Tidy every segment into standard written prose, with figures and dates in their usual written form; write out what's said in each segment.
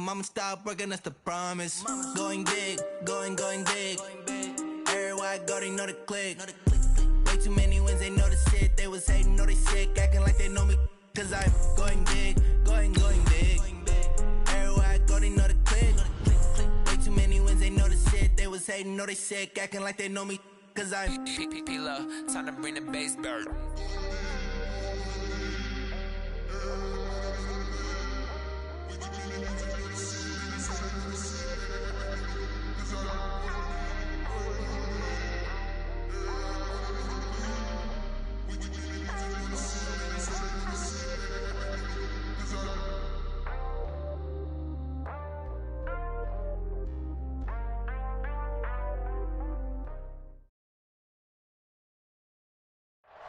I'ma stop working, that's the promise. Going big, going big. Everywhere I go, they know the click. Way too many wins, they know the shit. They was hating, know they sick, acting like they know me. Cause I'm going big, going big. Everywhere I go, they know the click. Way too many wins, they know the shit. They was hating, know they sick, acting like they know me. Cause I'm P-Lo, time to bring the bass bird.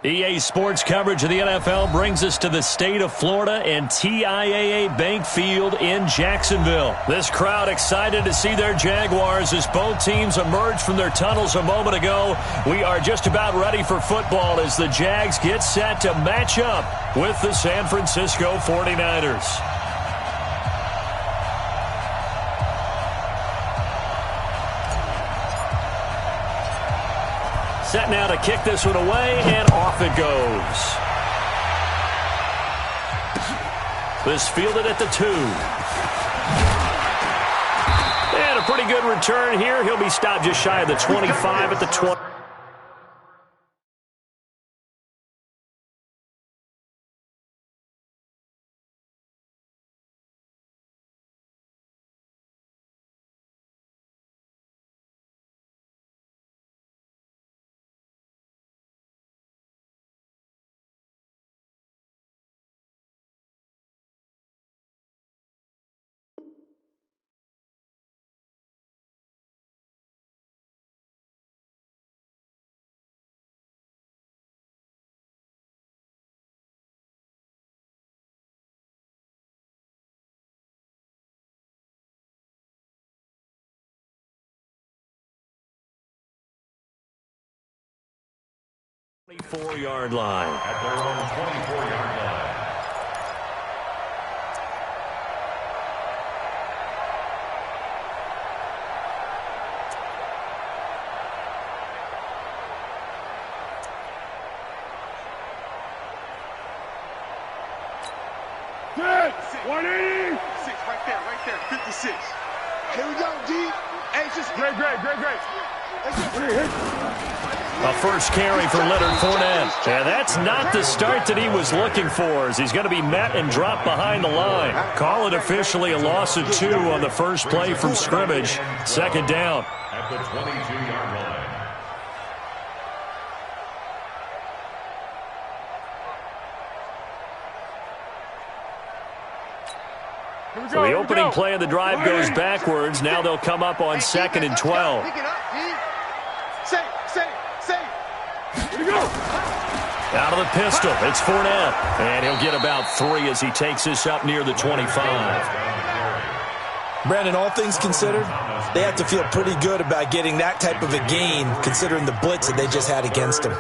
EA Sports coverage of the NFL brings us to the state of Florida and TIAA Bank Field in Jacksonville. This crowd excited to see their Jaguars as both teams emerged from their tunnels a moment ago. We are just about ready for football as the Jags get set to match up with the San Francisco 49ers. Set now to kick this one away, and off it goes. This fielded at the 2. And a pretty good return here. He'll be stopped just shy of the 25 at the 20. Yard line. At their own 24-yard line. Good. 180. 6 right there. 56. Here we go, D. Hey, just great. A first carry for Leonard Fournette. And that's not the start that he was looking for, as he's going to be met and dropped behind the line. Call it officially a loss of 2 on the first play from scrimmage. Second down. At the 22-yard line. So the opening play of the drive goes backwards. Now they'll come up on 2nd and 12. Pick it up, D. Say. Out of the pistol, it's Fournette. And he'll get about 3 as he takes this up near the 25. Brandon, all things considered, they have to feel pretty good about getting that type of a gain, considering the blitz that they just had against them.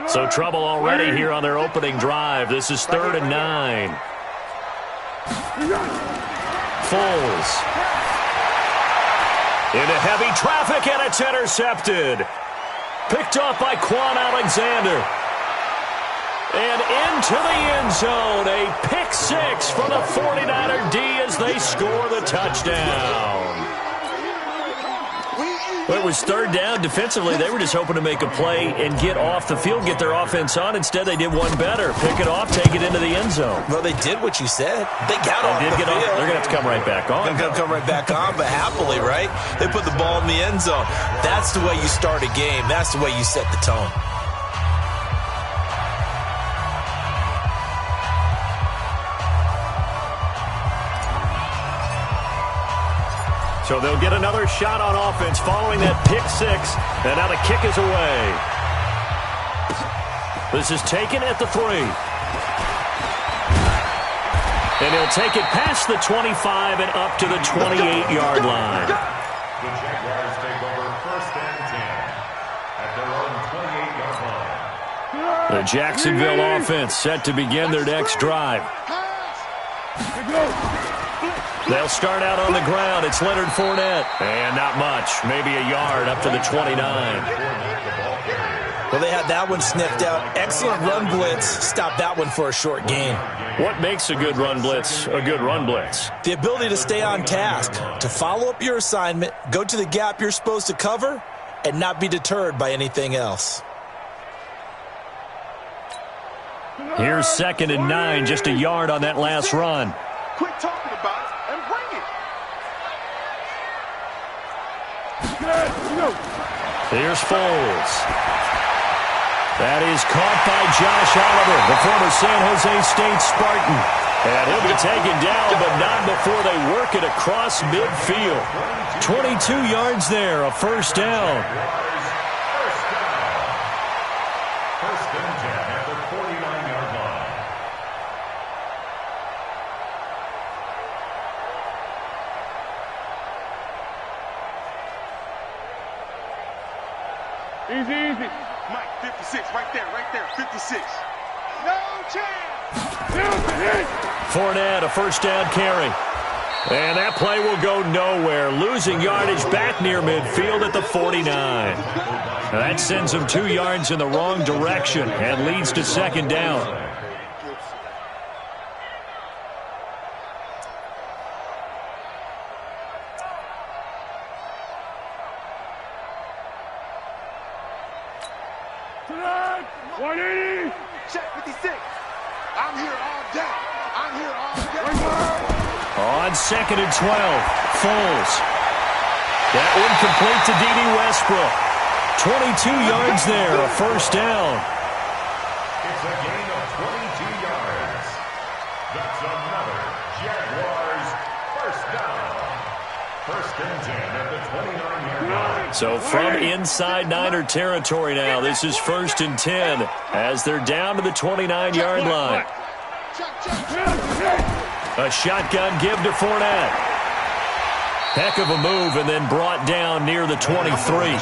So trouble already here on their opening drive. This is 3rd and 9. Foles. Into heavy traffic, and it's intercepted. Picked off by Quan Alexander. And into the end zone. A pick 6 for the 49er D as they score the touchdown. Well, it was 3rd down. Defensively, they were just hoping to make a play and get off the field, get their offense on. Instead, they did one better. Pick it off, take it into the end zone. Well, they did what you said. They got off the field. They're going to have to come right back on. They're going to come right back on, but happily, right? They put the ball in the end zone. That's the way you start a game. That's the way you set the tone. So they'll get another shot on offense following that pick 6. And now the kick is away. This is taken at the 3. And he'll take it past the 25 and up to the 28-yard line. The Jaguars take over 1st and 10 at their own 28-yard line. The Jacksonville offense set to begin their next drive. They'll start out on the ground. It's Leonard Fournette. And not much. Maybe a yard up to the 29. Well, they had that one sniffed out. Excellent run blitz. Stop that one for a short gain. What makes a good run blitz a good run blitz? The ability to stay on task, to follow up your assignment, go to the gap you're supposed to cover, and not be deterred by anything else. Here's 2nd and 9, just a yard on that last run. Quit talking about it and bring it. Here's Foles. That is caught by Josh Oliver, the former San Jose State Spartan. And he'll be taken down, but not before they work it across midfield. 22 yards there, a first down. First and 10 at the 49-yard line. Easy. Mike, 56, right there, 56. No chance. Fournette, a first down carry. And that play will go nowhere, losing yardage back near midfield at the 49. Now that sends him 2 yards in the wrong direction and leads to 2nd down. Check 56. I'm here all day. On 2nd and 12, Foles. That one complete to D.D. Westbrook. 22 yards there, a first down. It's a gain of 22 yards. That's another Jaguars first down. 1st and 10 at the 29-yard line. So from inside Niner territory now, this is 1st and 10 as they're down to the 29-yard line. A shotgun give to Fournette. Heck of a move and then brought down near the 23.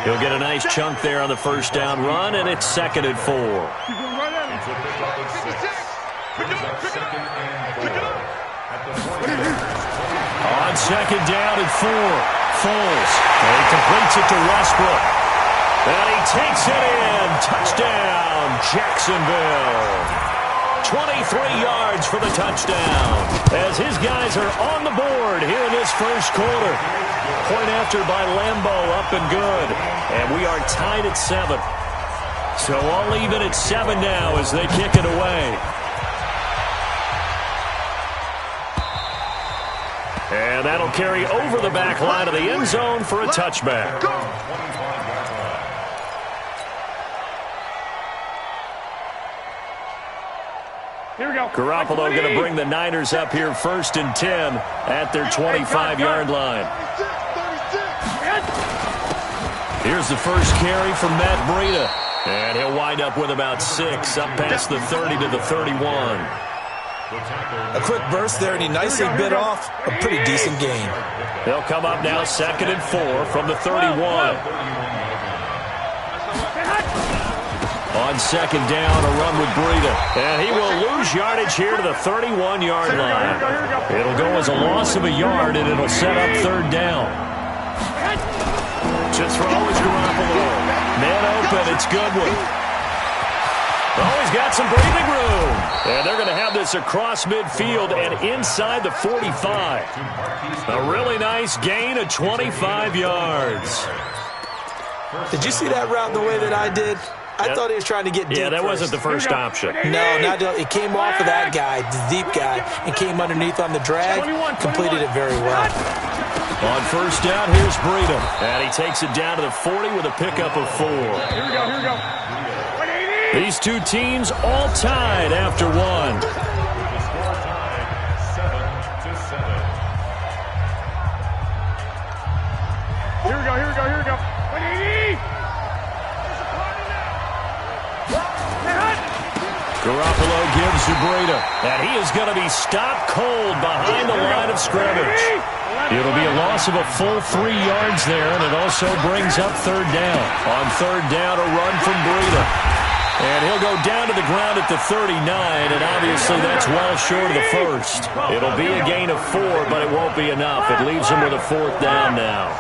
He'll get a nice chunk there on the first down run, and it's 2nd and 4. On 2nd down and 4, Foles. And he completes it to Westbrook. And he takes it in. Touchdown, Jacksonville. 23 yards for the touchdown. As his guys are on the board here in this first quarter. Point after by Lambeau, up and good. And we are tied at 7. So all even at 7 now as they kick it away. And that'll carry over the back line of the end zone for a touchback. Here we go. Garoppolo going to bring the Niners up here 1st and 10 at their 25-yard line. Here's the first carry from Matt Breida. And he'll wind up with about 6 up past the 30 to the 31. A quick burst there, and he nicely bit off a pretty decent gain. They'll come up now 2nd and 4 from the 31. On 2nd down, a run with Breida. And he will lose yardage here to the 31-yard line. It'll go as a loss of a yard, and it'll set up 3rd down. To throw is Garoppolo. Man open, it's Goodwin. Oh, he's got some breathing room. And they're going to have this across midfield and inside the 45. A really nice gain of 25 yards. Did you see that route the way that I did? I thought he was trying to get deep. Yeah, that first. wasn't the first option. No, it came off of that guy, the deep guy, and came underneath on the drag. Completed it very well. On 1st down, here's Breida. And he takes it down to the 40 with a pickup of 4. Here we go. These two teams all tied after 1. The score tied 7-7. Here we go. 180. Garoppolo gives to Breida, and he is going to be stopped cold behind the line of scrimmage. It'll be a loss of a full 3 yards there, and it also brings up third down. On third down, a run from Breida. And he'll go down to the ground at the 39, and obviously that's well short of the first. It'll be a gain of 4, but it won't be enough. It leaves him with a fourth down now.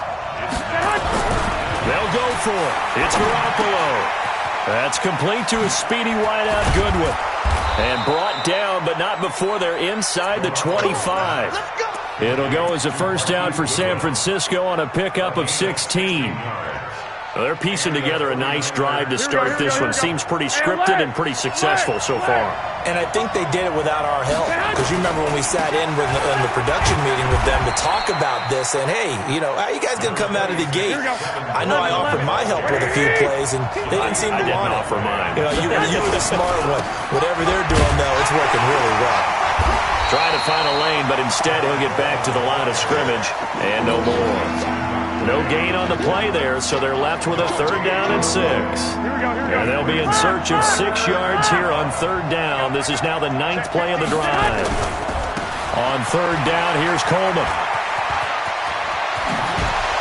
They'll go for it. It's Garoppolo. That's complete to a speedy wideout Goodwin. And brought down, but not before they're inside the 25. It'll go as a first down for San Francisco on a pickup of 16. Well, they're piecing together a nice drive to start this one. Seems pretty scripted and pretty successful so far. And I think they did it without our help. Because you remember when we sat in the production meeting with them to talk about this, and hey, how you guys going to come out of the gate? I know I offered my help with a few plays, and they didn't seem to want it. I didn't offer mine. You were the smart one. Whatever they're doing, though, it's working really well. Trying to find a lane, but instead he'll get back to the line of scrimmage, and no more. No gain on the play there, so they're left with a third down and 6. And they'll be in search of 6 yards here on third down. This is now the 9th play of the drive. On third down, here's Coleman.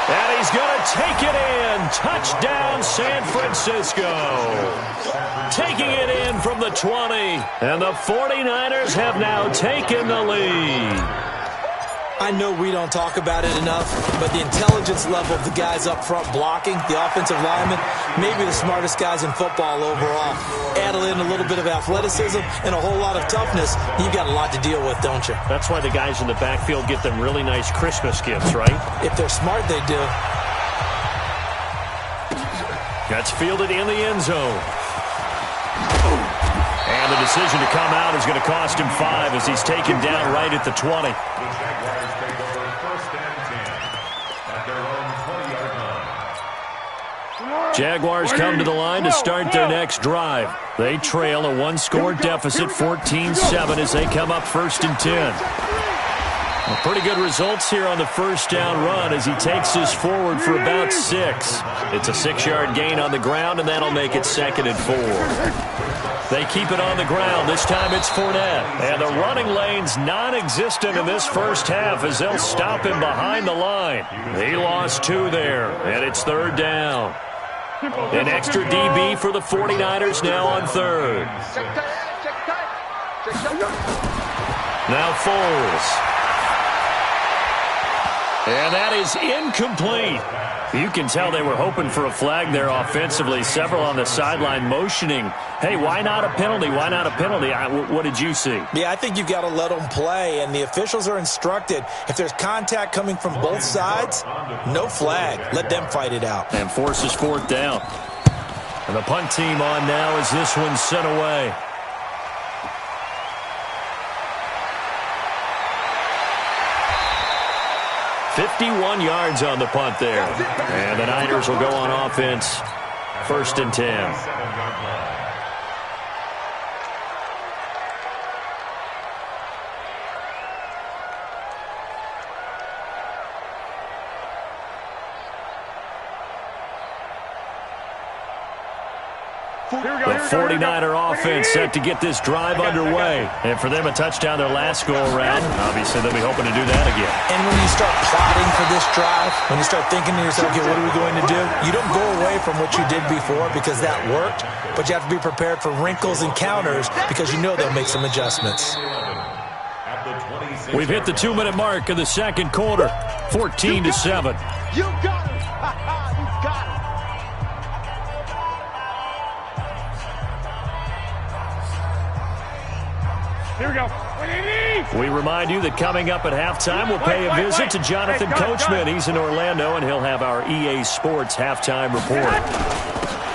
And he's going to take it in. Touchdown, San Francisco. Taking it in from the 20. And the 49ers have now taken the lead. I know we don't talk about it enough, but the intelligence level of the guys up front blocking, the offensive linemen, maybe the smartest guys in football overall. Add in a little bit of athleticism and a whole lot of toughness, you've got a lot to deal with, don't you? That's why the guys in the backfield get them really nice Christmas gifts, right? If they're smart, they do. That's fielded in the end zone. And the decision to come out is going to cost him 5 as he's taken down right at the 20. Jaguars come to the line to start their next drive. They trail a one-score deficit, 14-7, as they come up 1st and 10. Well, pretty good results here on the first down run as he takes this forward for about 6. It's a 6-yard gain on the ground, and that'll make it 2nd and 4. They keep it on the ground. This time it's Fournette. And the running lane's non-existent in this first half as they'll stop him behind the line. He lost 2 there, and it's third down. An extra DB for the 49ers now on third. Now Foles. And that is incomplete. You can tell they were hoping for a flag there offensively. Several on the sideline motioning, hey, why not a penalty? Why not a penalty? What did you see? Yeah, I think you've got to let them play, and the officials are instructed. If there's contact coming from both sides, no flag. Let them fight it out. And forces 4th down. And the punt team on now as this one's sent away. $51 yards on the punt there. And the Niners will go on offense. 1st and 10. The 49er offense set to get this drive underway. And for them, a touchdown their last go-around. Obviously, they'll be hoping to do that again. And when you start plotting for this drive, when you start thinking to yourself, okay, what are we going to do? You don't go away from what you did before because that worked, but you have to be prepared for wrinkles and counters because you know they'll make some adjustments. We've hit the 2-minute mark of the second quarter, 14-7. You got it. You got it. Here we go. We remind you that coming up at halftime, we'll pay a visit to Jonathan Coachman. He's in Orlando, and he'll have our EA Sports halftime report.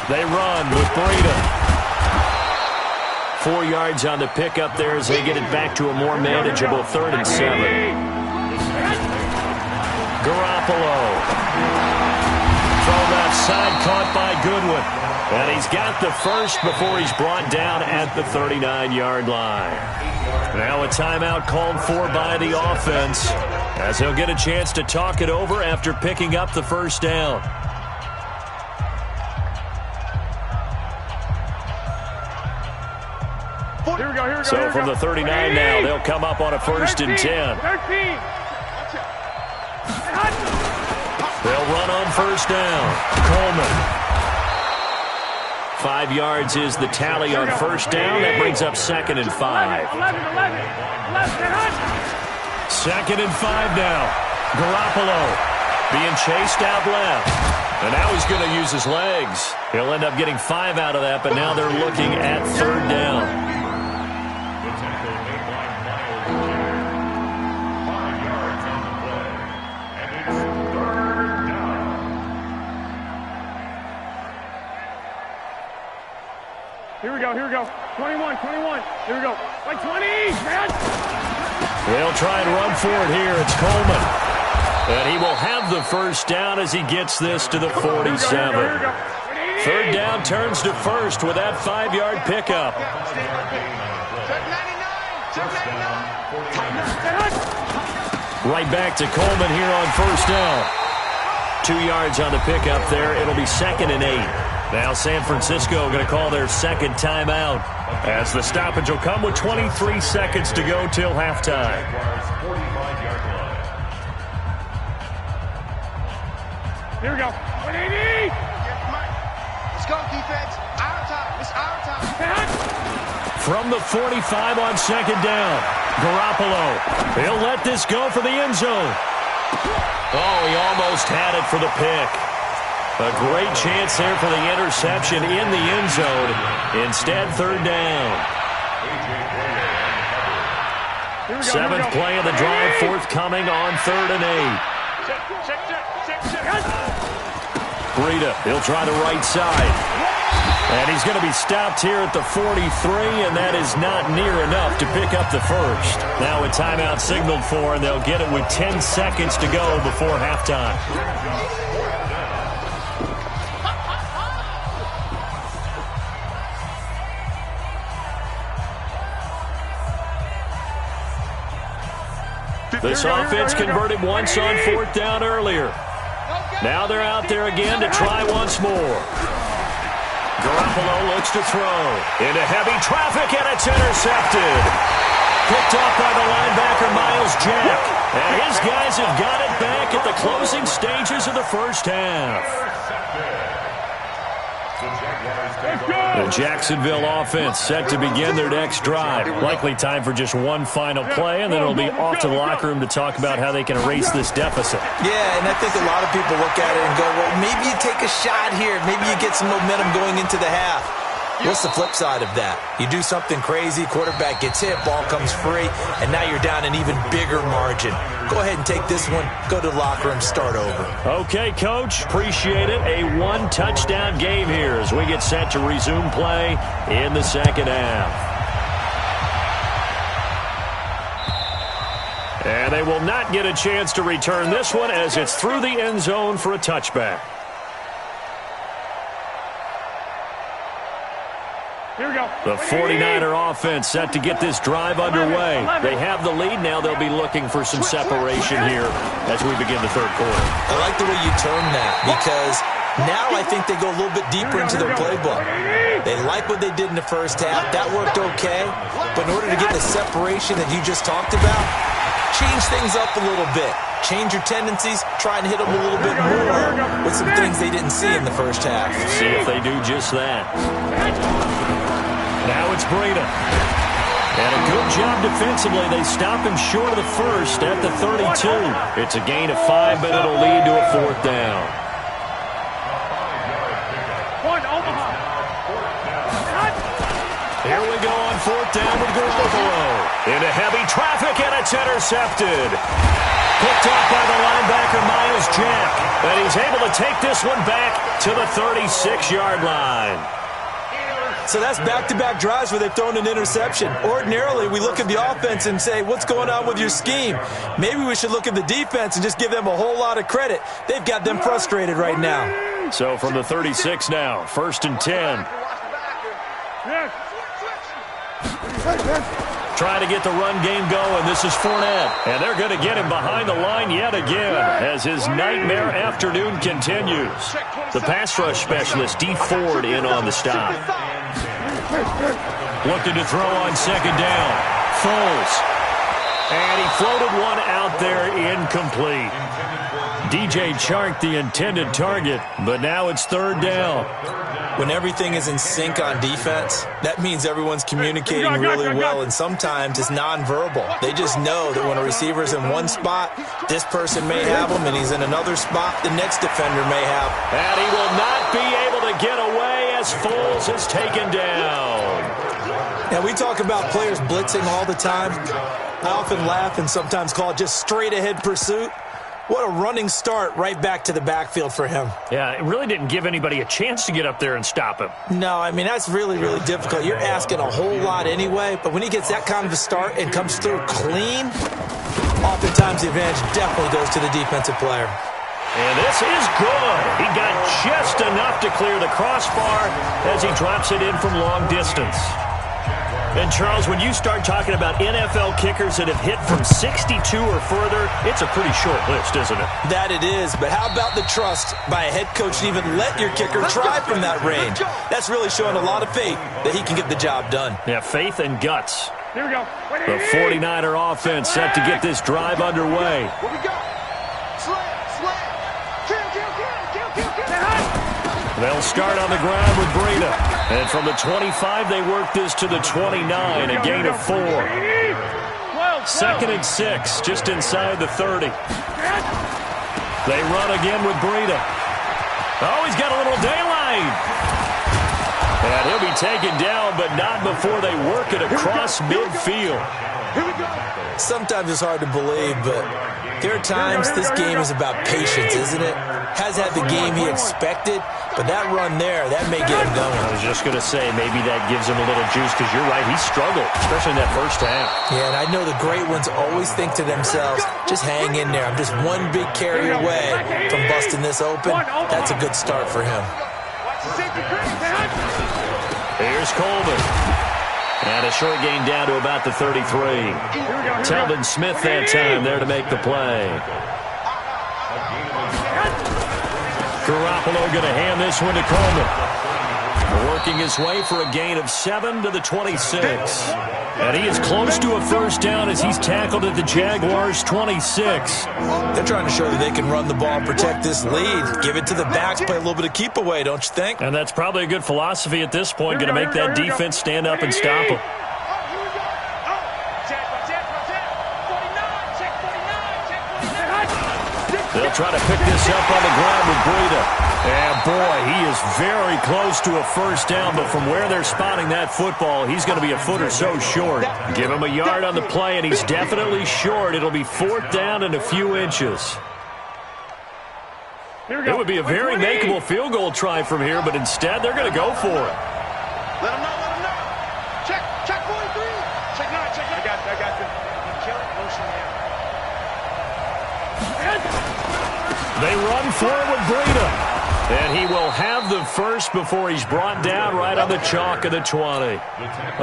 They run with Breida. 4 yards on the pickup there as they get it back to a more manageable 3rd and 7. Garoppolo. Throw left side, caught by Goodwin. And he's got the first before he's brought down at the 39-yard line. Now a timeout called for by the offense as he'll get a chance to talk it over after picking up the first down. Here we go. So from the 39 now, they'll come up on a 1st and 10. 13. They'll run on 1st down. Coleman. 5 yards is the tally on 1st down. That brings up 2nd and 5. 11. 2nd and 5 now. Garoppolo being chased out left. And now he's going to use his legs. He'll end up getting 5 out of that, but now they're looking at 3rd down. The tackle made by Miles Jack. 5 yards on the play. And it's 3rd down. Here we go. 21. Here we go. Like 20, man. They'll try and run for it here. It's Coleman. And he will have the 1st down as he gets this to the 47. 3rd down turns to 1st with that 5-yard pickup. Right back to Coleman here on 1st down. 2 yards on the pickup there. It'll be 2nd and 8. Now San Francisco going to call their 2nd timeout as the stoppage will come with 23 seconds to go till halftime. 45-yard line. Here we go. 180. Let's go, defense. Our time. It's our time. From the 45 on 2nd down, Garoppolo. He'll let this go for the end zone. Oh, he almost had it for the pick. A great chance there for the interception in the end zone. Instead, 3rd down. 7th play of the drive, forthcoming on 3rd and 8. Breida, he'll try the right side. And he's going to be stopped here at the 43, and that is not near enough to pick up the 1st. Now a timeout signaled for, and they'll get it with 10 seconds to go before halftime. This offense converted once on 4th down earlier. Now they're out there again to try once more. Garoppolo looks to throw. Into heavy traffic, and it's intercepted. Picked off by the linebacker, Miles Jack. And his guys have got it back at the closing stages of the 1st half. The Jacksonville offense set to begin their next drive. Likely time for just one final play, and then it'll be off to the locker room to talk about how they can erase this deficit. Yeah, and I think a lot of people look at it and go, well, maybe you take a shot here. Maybe you get some momentum going into the half. What's the flip side of that? You do something crazy, quarterback gets hit, ball comes free, and now you're down an even bigger margin. Go ahead and take this one, go to the locker room, start over. Okay, Coach, appreciate it. A 1-touchdown game here as we get set to resume play in the 2nd half. And they will not get a chance to return this one as it's through the end zone for a touchback. Here we go. The 49er offense set to get this drive underway. They have the lead. Now they'll be looking for some separation here as we begin the 3rd quarter. I like the way you term that because now I think they go a little bit deeper into their playbook. They like what they did in the 1st half. That worked okay. But in order to get the separation that you just talked about, change things up a little bit. Change your tendencies. Try and hit them a little bit more with some things they didn't see in the 1st half. See if they do just that. Now it's Breida. And a good job defensively. They stop him short of the 1st at the 32. It's a gain of 5, but it'll lead to a 4th down. Here we go on 4th down with Garoppolo. Into heavy traffic, and it's intercepted. Picked off by the linebacker, Miles Jack. And he's able to take this one back to the 36-yard line. So that's back-to-back drives where they've thrown an interception. Ordinarily, we look at the offense and say, what's going on with your scheme? Maybe we should look at the defense and just give them a whole lot of credit. They've got them frustrated right now. So from the 36 now, 1st and 10. Trying to get the run game going. This is Fournette. And they're going to get him behind the line yet again as his nightmare afternoon continues. The pass rush specialist, D. Ford, in on the stop. Looking to throw on second down. Foles. And he floated one out there incomplete. DJ Chark, the intended target, but now it's third down. When everything is in sync on defense, that means everyone's communicating really well, and sometimes it's nonverbal. They just know that when a receiver's in one spot, this person may have him, and he's in another spot, the next defender may have him. And he will not be able to get away as Foles is taken down. Now, we talk about players blitzing all the time. I often laugh and sometimes call it just straight-ahead pursuit. What a running start right back to the backfield for him. Yeah, it really didn't give anybody a chance to get up there and stop him. No, I mean, that's really, really difficult. You're asking a whole lot anyway, but when he gets that kind of a start and comes through clean, oftentimes the advantage definitely goes to the defensive player. And this is good. He got just enough to clear the crossbar as he drops it in from long distance. And, Charles, when you start talking about NFL kickers that have hit from 62 or further, it's a pretty short list, isn't it? That it is, but how about the trust by a head coach to even let your kicker try from that range? That's really showing a lot of faith that he can get the job done. Yeah, faith and guts. Here we go. The 49er offense set to get this drive underway. Here we go. Slam. Kill. They'll start on the ground with Breida. And from the 25, they work this to the 29, a gain of 4. 2nd and 6, just inside the 30. They run again with Breida. Oh, he's got a little daylight. And he'll be taken down, but not before they work it across midfield. Sometimes it's hard to believe, but there are times this game is about patience, isn't it? Has had the game he expected, but that run there, that may get him going. I was just going to say, maybe that gives him a little juice, because you're right, he struggled, especially in that first half. Yeah, and I know the great ones always think to themselves, just hang in there. I'm just one big carry away from busting this open. That's a good start for him. Here's Coleman. And a short gain down to about the 33. Telvin Smith that time there to make the play. Garoppolo going to hand this one to Coleman. Working his way for a gain of 7 to the 26. And he is close to a first down as he's tackled at the Jaguars' 26. They're trying to show that they can run the ball and protect this lead. Give it to the backs, play a little bit of keep away, don't you think? And that's probably a good philosophy at this point, going to make that defense stand up and stop him. They'll try to pick this up on the ground with Breida. And, boy, he is very close to a first down, but from where they're spotting that football, he's going to be a foot or so short. Give him a yard on the play, and he's definitely short. It'll be 4th down and a few inches. It would be a very makeable field goal try from here, but instead they're going to go for it. Let him know. Check 43. Check 9. I got you. Kill it, motion there. They run forward with Breida. And he will have the first before he's brought down right on the chalk of the 20.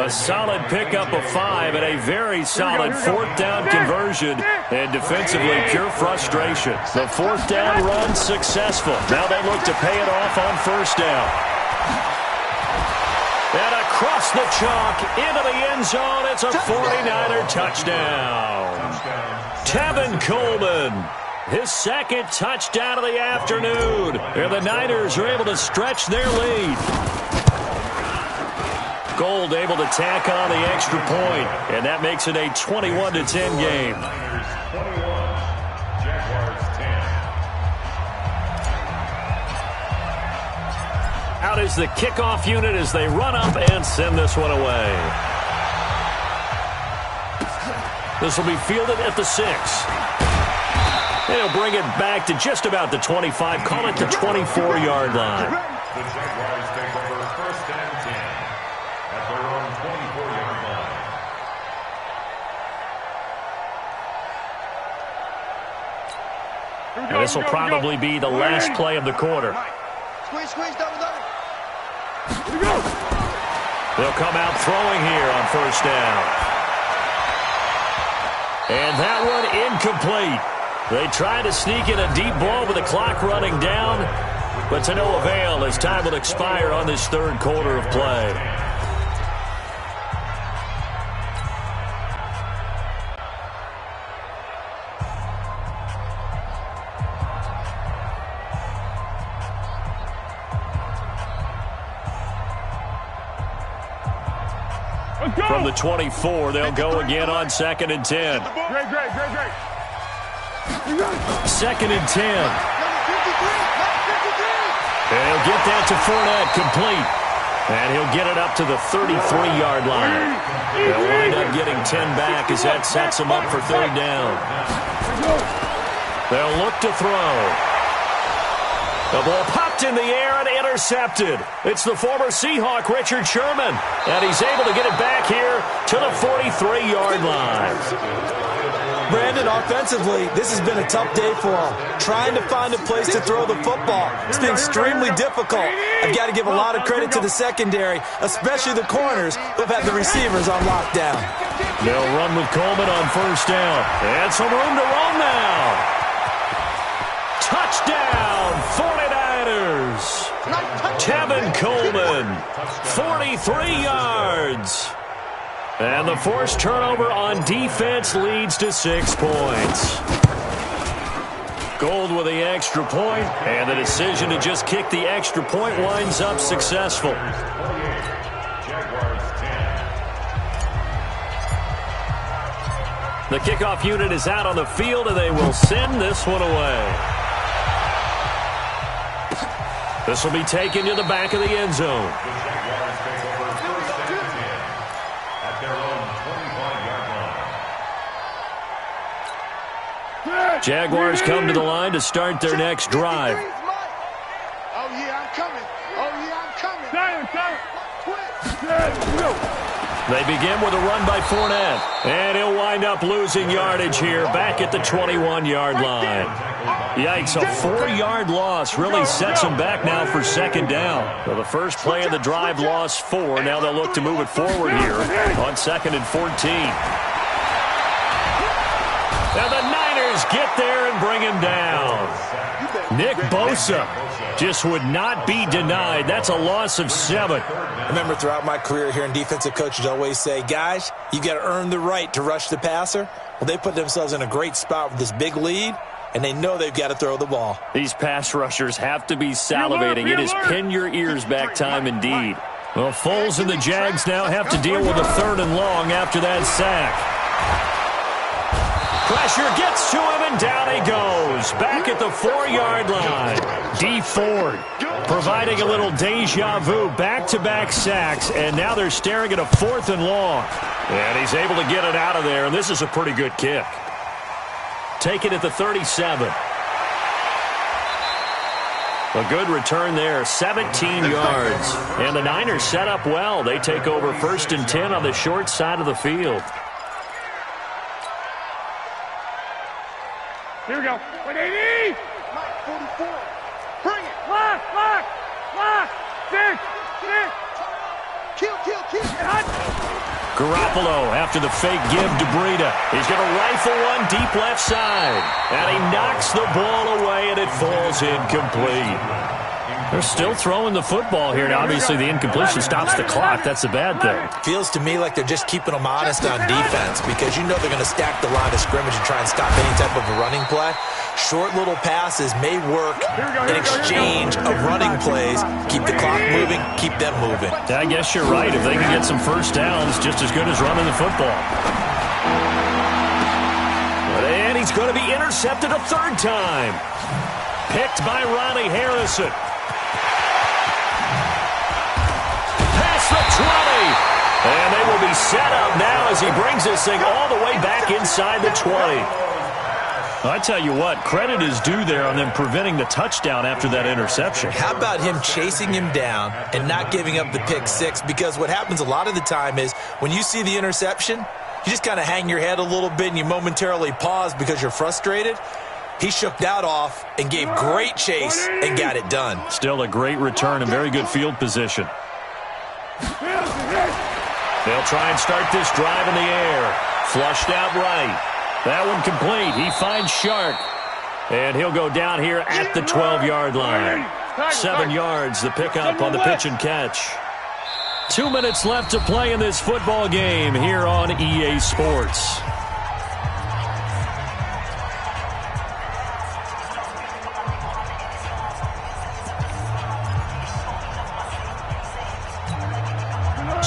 A solid pickup of 5 and a very solid 4th down conversion. And defensively, pure frustration. The 4th down run successful. Now they look to pay it off on first down. And across the chalk into the end zone, it's a 49er touchdown. Tevin Coleman. His 2nd touchdown of the afternoon. And the Niners are able to stretch their lead. Gold able to tack on the extra point. And that makes it a 21-10 game. Niners 21, Jaguars 10. Out is the kickoff unit as they run up and send this one away. This will be fielded at the 6. They'll bring it back to just about the 25. Call it the 24-yard line. The Jaguars take over 1st and 10 at their own 24-yard line. And this will probably be the last play of the quarter. Squeeze, double. They'll come out throwing here on first down. And that one incomplete. They try to sneak in a deep ball with the clock running down, but to no avail as time will expire on this 3rd quarter of play. From the 24, they'll go again on 2nd and 10. Great. 2nd and 10. And he'll get that to Fournette, complete. And he'll get it up to the 33-yard line. They'll wind up getting 10 back as that sets them up for 3rd down. They'll look to throw. The ball popped in the air and intercepted. It's the former Seahawk, Richard Sherman. And he's able to get it back here to the 43-yard line. Brandon, offensively, this has been a tough day for him. Trying to find a place to throw the football. It's been extremely difficult. I've got to give a lot of credit to the secondary, especially the corners who've had the receivers on lockdown. They'll run with Coleman on 1st down. And some room to roam now. Touchdown, 49ers. Tevin Coleman, 43 yards. And the forced turnover on defense leads to 6 points. Gold with the extra point, and the decision to just kick the extra point winds up successful. The kickoff unit is out on the field, and they will send this one away. This will be taken to the back of the end zone. Jaguars come to the line to start their next drive. Oh, yeah, I'm coming. They begin with a run by Fournette, and he'll wind up losing yardage here back at the 21-yard line. Yikes, a 4-yard loss really sets them back now for 2nd down. So the first play of the drive lost 4. Now they'll look to move it forward here on 2nd and 14. And the Niners get there and bring him down. Nick Bosa just would not be denied. That's a loss of 7. I remember throughout my career hearing defensive coaches always say, guys, you got to earn the right to rush the passer. Well, they put themselves in a great spot with this big lead, and they know they've got to throw the ball. These pass rushers have to be salivating. It is pin your ears back time indeed. Well, Foles and the Jags now have to deal with a 3rd and long after that sack. Pressure gets to him, and down he goes. Back at the 4-yard line. D. Ford providing a little deja vu. Back-to-back sacks, and now they're staring at a 4th and long. And he's able to get it out of there, and this is a pretty good kick. Take it at the 37. A good return there, 17 yards. And the Niners set up well. They take over 1st and 10 on the short side of the field. Here we go. 180. 44. Bring it. Lock. 6. Kill. Garoppolo after the fake give to Breida. He's going to rifle one deep left side. And he knocks the ball away, and it falls incomplete. They're still throwing the football here. Now, obviously, the incompletion stops the clock. That's a bad thing. Feels to me like they're just keeping them honest on defense because you know they're going to stack the line of scrimmage and try and stop any type of a running play. Short little passes may work in exchange of running plays. Keep the clock moving, keep them moving. I guess you're right. If they can get some first downs, just as good as running the football. And he's going to be intercepted a 3rd time. Picked by Ronnie Harrison. The 20. And they will be set up now as he brings this thing all the way back inside the 20. I tell you what, credit is due there on them preventing the touchdown after that interception. How about him chasing him down and not giving up the pick 6? Because what happens a lot of the time is when you see the interception, you just kind of hang your head a little bit and you momentarily pause because you're frustrated. He shook that off and gave great chase and got it done. Still a great return and very good field position. They'll try and start this drive in the air. Flushed out right. That one complete. He finds Shark. And he'll go down here at the 12-yard line. 7 yards, the pickup on the pitch and catch. 2 minutes left to play in this football game here on EA Sports.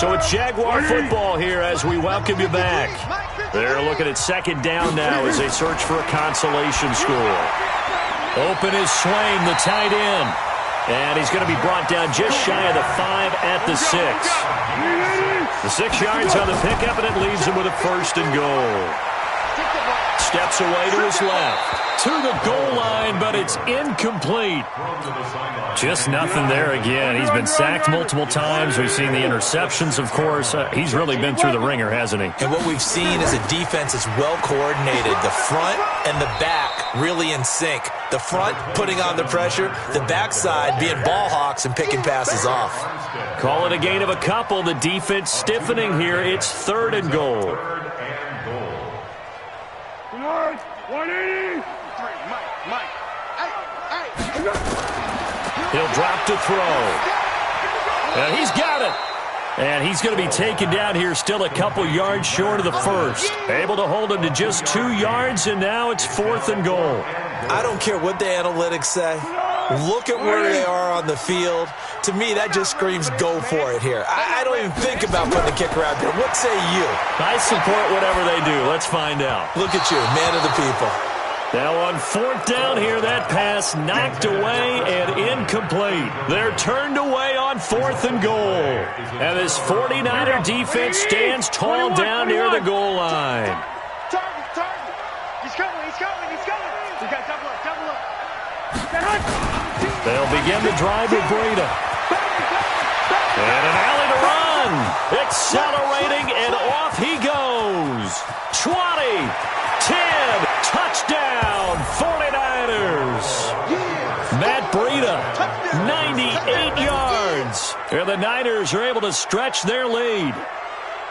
So it's Jaguar football here as we welcome you back. They're looking at second down now as they search for a consolation score. Open is Swain, the tight end. And he's going to be brought down just shy of the 5 at the 6. The 6 yards on the pickup, and it leaves him with a first and goal. Steps away to his left. To the goal line, but it's incomplete. Just nothing there again. He's been sacked multiple times. We've seen the interceptions, of course. He's really been through the ringer, hasn't he? And what we've seen is a defense that's well coordinated. The front and the back really in sync. The front putting on the pressure, the backside being ball hawks and picking passes off. Call it a gain of a couple. The defense stiffening here. It's 3rd and goal. 180. He'll drop to throw. And he's got it. And he's going to be taken down here still a couple yards short of the first. Able to hold him to just 2 yards, and now it's 4th and goal. I don't care what the analytics say. Look at where they are on the field. To me, that just screams go for it here. I don't even think about putting the kicker out there. What say you? I support whatever they do. Let's find out. Look at you, man of the people. Now on 4th down here, that pass knocked away and incomplete. They're turned away on 4th and goal. And this 49er defense stands tall down near the goal line. Target. He's coming. We got double up. They'll begin the drive with Breida. And an alley to run. Accelerating, and off he goes. 20, 10, touchdown, 49ers. Matt Breida, 98 yards. And the Niners are able to stretch their lead.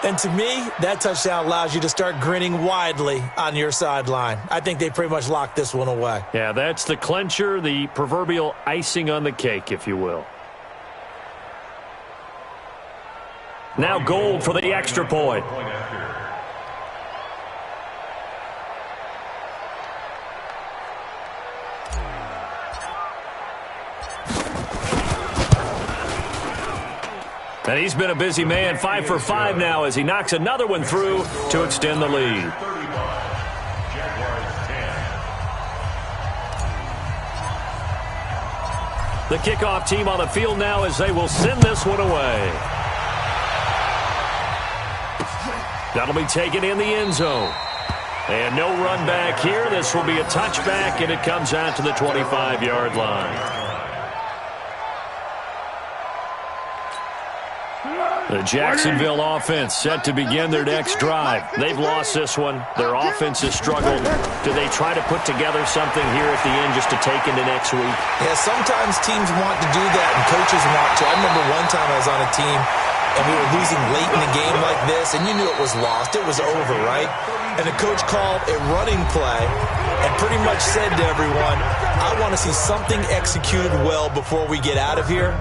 And to me, that touchdown allows you to start grinning widely on your sideline. I think they pretty much locked this one away. Yeah, that's the clincher, the proverbial icing on the cake, if you will. Now Gold for the extra point. And he's been a busy man, 5 for 5 now as he knocks another one through to extend the lead. The kickoff team on the field now as they will send this one away. That'll be taken in the end zone. And no run back here. This will be a touchback, and it comes out to the 25-yard line. The Jacksonville offense set to begin their next drive. They've lost this one. Their offense has struggled. Do they try to put together something here at the end just to take into next week? Yeah, sometimes teams want to do that and coaches want to. I remember one time I was on a team and we were losing late in a game like this, and you knew it was lost. It was over, right? And the coach called a running play and pretty much said to everyone, I want to see something executed well before we get out of here.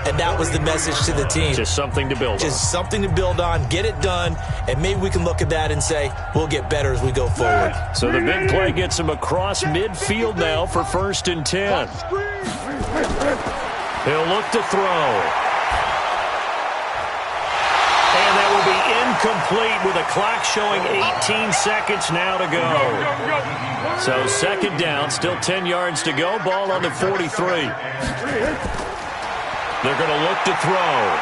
And that was the message to the team. Just something to build on. Just something to build on, get it done, and maybe we can look at that and say, we'll get better as we go forward. So the big play gets him across midfield now for 1st and 10. He'll look to throw. And that will be incomplete with a clock showing 18 seconds now to go. So 2nd down, still 10 yards to go. Ball on the 43. They're going to look to throw.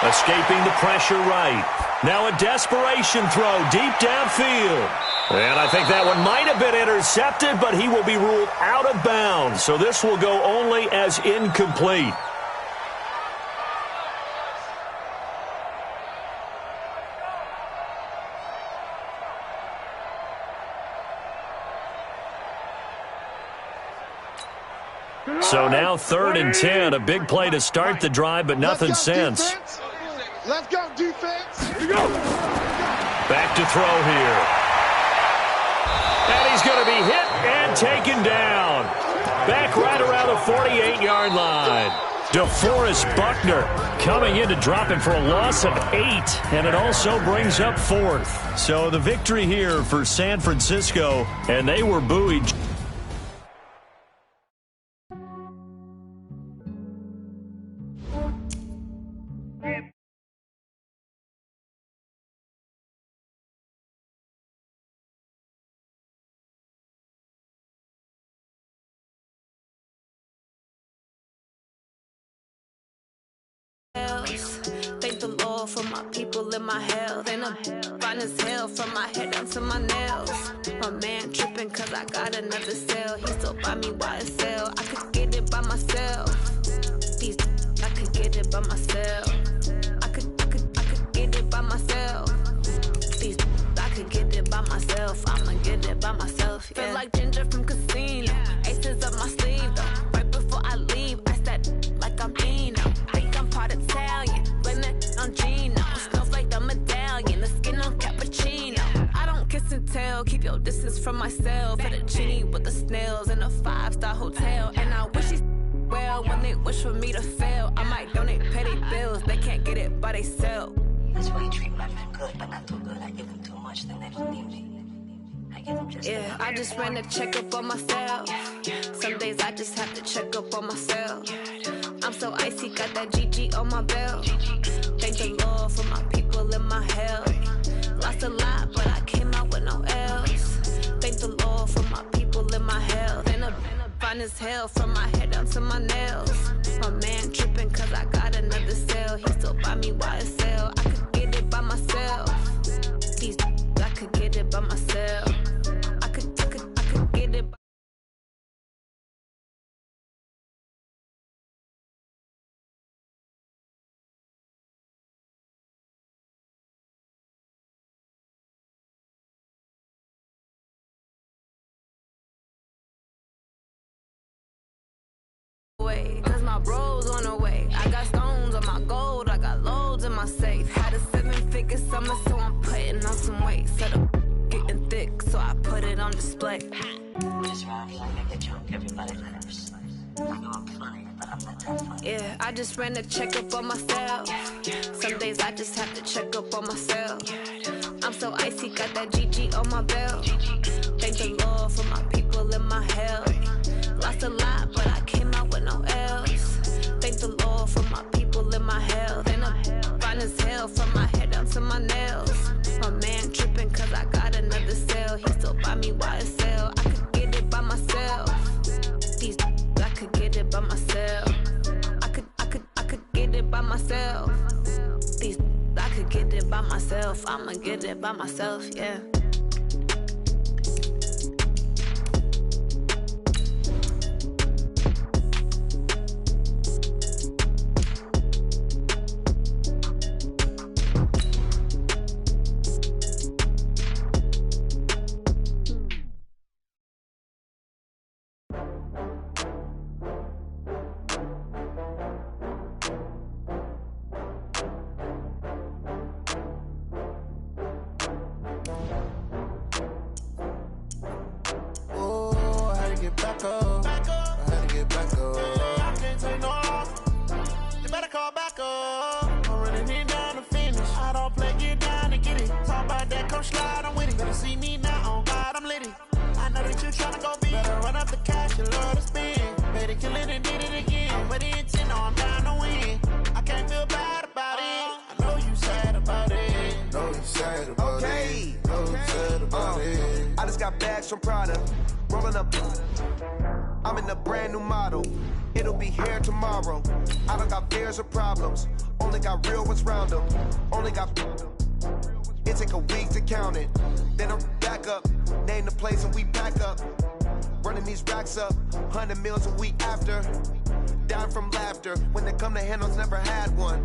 Escaping the pressure right. Now a desperation throw deep downfield. And I think that one might have been intercepted, but he will be ruled out of bounds. So this will go only as incomplete. So now 3rd and 10, a big play to start the drive, but nothing since. Let's go, defense. Back to throw here. And he's going to be hit and taken down. Back right around the 48-yard line. DeForest Buckner coming in to drop him for a loss of 8, and it also brings up 4th. So the victory here for San Francisco, and they were buoyed. people in my health. And I'm fine as hell from my head down to my nails. My man tripping cause I got another cell. He still buy me YSL. I could get it by myself. These I could get it by myself. I could get it by myself. These I could get it by myself. I'ma get it by myself. Yeah. Feel like Ginger from Casino. Aces up my sleeve though. Right before I leave, I said like I'm Dino. Think I'm part Italian. Blame that on Gino. Snowflake the medallion. The skin on cappuccino. I don't kiss and tell. Keep your distance from myself. At a genie with the snails in a 5-star hotel. And I wish he's well when they wish for me to fail. I might donate petty bills. They can't get it by themselves. That's why you treat my friend good, but not too good. I give them too much, then they don't need me. I give them just enough. I just ran a checkup on myself. Some days I just have to check up on myself. I'm so icy, got that GG on my belt. Thank the Lord for my people in my health. Lost a lot, but I came out with no L's. Thank the Lord for my people in my health. And I'm fine as hell from my head down to my nails. My man tripping cause I got another cell. He still buy me YSL. I could get it by myself. These I could get it by myself. I could get it by way. Cause my bro's on the way. I got stones on my gold. I got loads in my safe. Had a 7-figure summer, so I'm putting on some weight. Set up getting thick, so I put it on display. Just around here, I make a joke, everybody laughs. I know I'm funny, but I'm not that funny. Yeah, I just ran a checkup on myself. Some days I just have to check up on myself. I'm so icy, got that GG on my belt. Thank the Lord for my people in my health. Lost a lot, but I came out with no L's. Thank the Lord for my people in my health. And I'm fine as hell from my head down to my nails. My man tripping cause I got another cell. He still buy me YSL. I could get it by myself. These I could get it by myself. I could get it by myself. These I could get it by myself. I'ma get it by myself, yeah. From Prada, rolling up. I'm in a brand new model. It'll be here tomorrow. I don't got fears or problems. Only got real ones round them. Only got. It take a week to count it. Then I'm back up. Name the place and we pack up. Running these racks up. 100 meals a week after. Down from laughter. When they come to handles, never had one.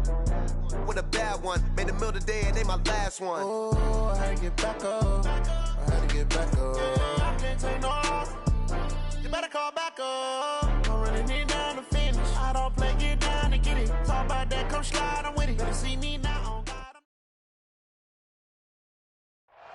With a bad one. Made a meal today and they my last one. Oh, I had to get back up. I had to get back up. I can't take no off. You better call back up. I'm running it down to finish. I don't play, get down to get it. Talk about that, come slide, I'm with it. Better see me now.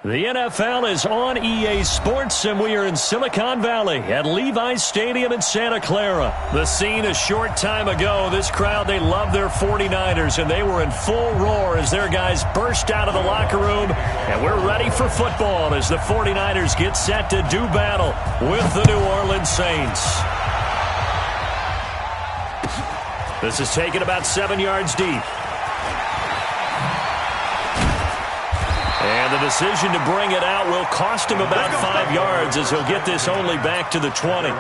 The NFL is on EA Sports, and we are in Silicon Valley at Levi's Stadium in Santa Clara. The scene a short time ago, this crowd, they love their 49ers, and they were in full roar as their guys burst out of the locker room. And we're ready for football as the 49ers get set to do battle with the New Orleans Saints. This is taken about 7 yards deep. And the decision to bring it out will cost him about 5 yards as he'll get this only back to the 20.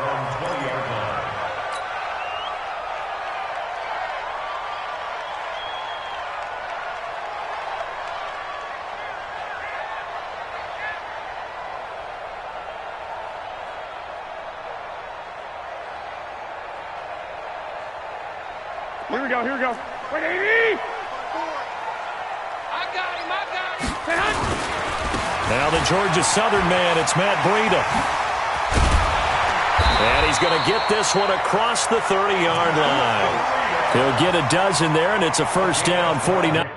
Here we go. Wait, 80! I got him. Now the Georgia Southern man, it's Matt Breida. And he's going to get this one across the 30-yard line. He'll get a dozen there, and it's a first down, 49.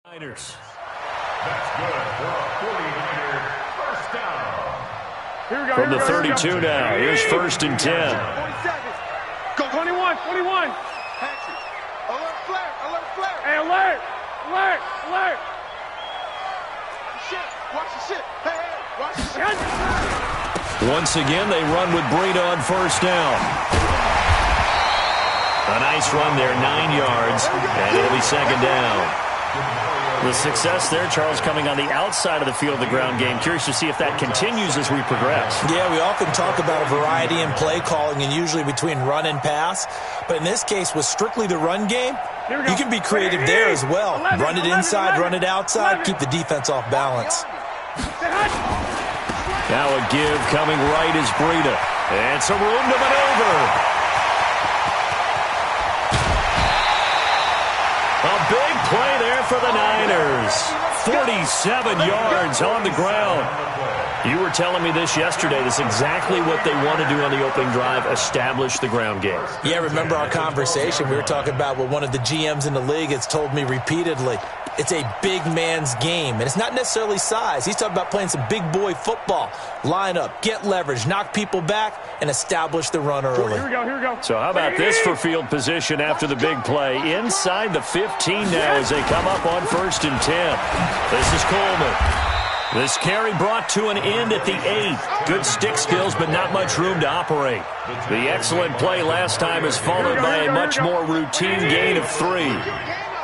Niners. That's good for a 49er first down. Here we go. From the 32 now. Here's first and 10. 47. Go 21. Patrick. Alert flare. Hey, alert. Shit. Watch the shit. Hey, watch the shit. Once again, they run with Breida on first down. A nice run there, 9 yards, and it'll be second down. The success there, Charles, coming on the outside of the field of the ground game. Curious to see if that continues as we progress. Yeah, we often talk about a variety in play calling and usually between run and pass. But in this case, with strictly the run game, you can be creative there as well. Run it inside, run it outside, keep the defense off balance. Now a give coming right is Breida. And some room to maneuver. A big play there for the Niners. 47 yards on the ground. You were telling me this yesterday. This is exactly what they want to do on the opening drive, establish the ground game. Yeah, remember our conversation? We were talking about what one of the GMs in the league has told me repeatedly. It's a big man's game, and it's not necessarily size. He's talking about playing some big boy football. Line up, get leverage, knock people back, and establish the run early. Here we go. So how about this for field position after the big play? Inside the 15 now as they come up on first and 10. This is Coleman. This carry brought to an end at the 8. Good stick skills, but not much room to operate. The excellent play last time is followed by a much more routine gain of 3.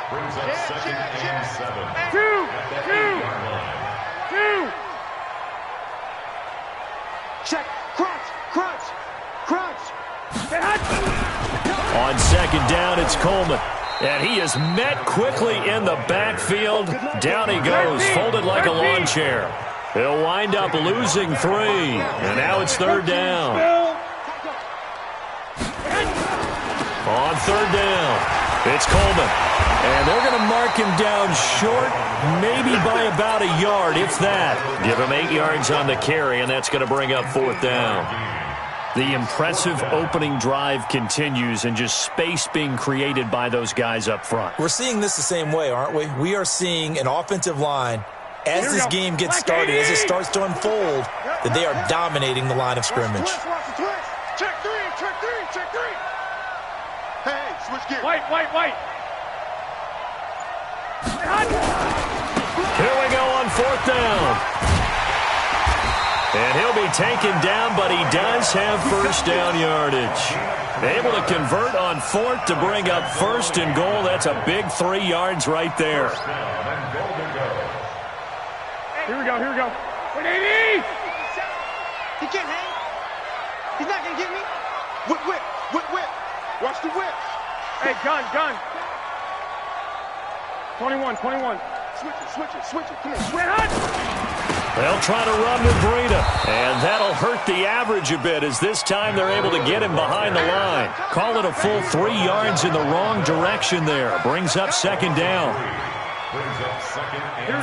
Brings up second and 7. Two. Check. Crunch. On second down, it's Coleman. And he is met quickly in the backfield. Down he goes, folded like a lawn chair. He'll wind up losing 3. And now it's third down. On third down, it's Coleman. And they're going to mark him down short, maybe by about a yard, if that. Give him 8 yards on the carry, and that's going to bring up fourth down. The impressive opening drive continues, and just space being created by those guys up front. We're seeing this the same way, aren't we? We are seeing an offensive line, as this game gets started, as it starts to unfold, that they are dominating the line of scrimmage. Check three. Hey, switch gears. White. Here we go on fourth down. And he'll be taken down, but he does have first down yardage. Able to convert on fourth to bring up first and goal. That's a big 3 yards right there. Here we go. Wait, 80! He can't hang. He's not going to get me. Whip. Watch the whip. Hey, gun. 21. Switch it. Come on. They'll try to run with Breida, and that'll hurt the average a bit as this time they're able to get him behind the line. Call it a full 3 yards in the wrong direction there. Brings up second down.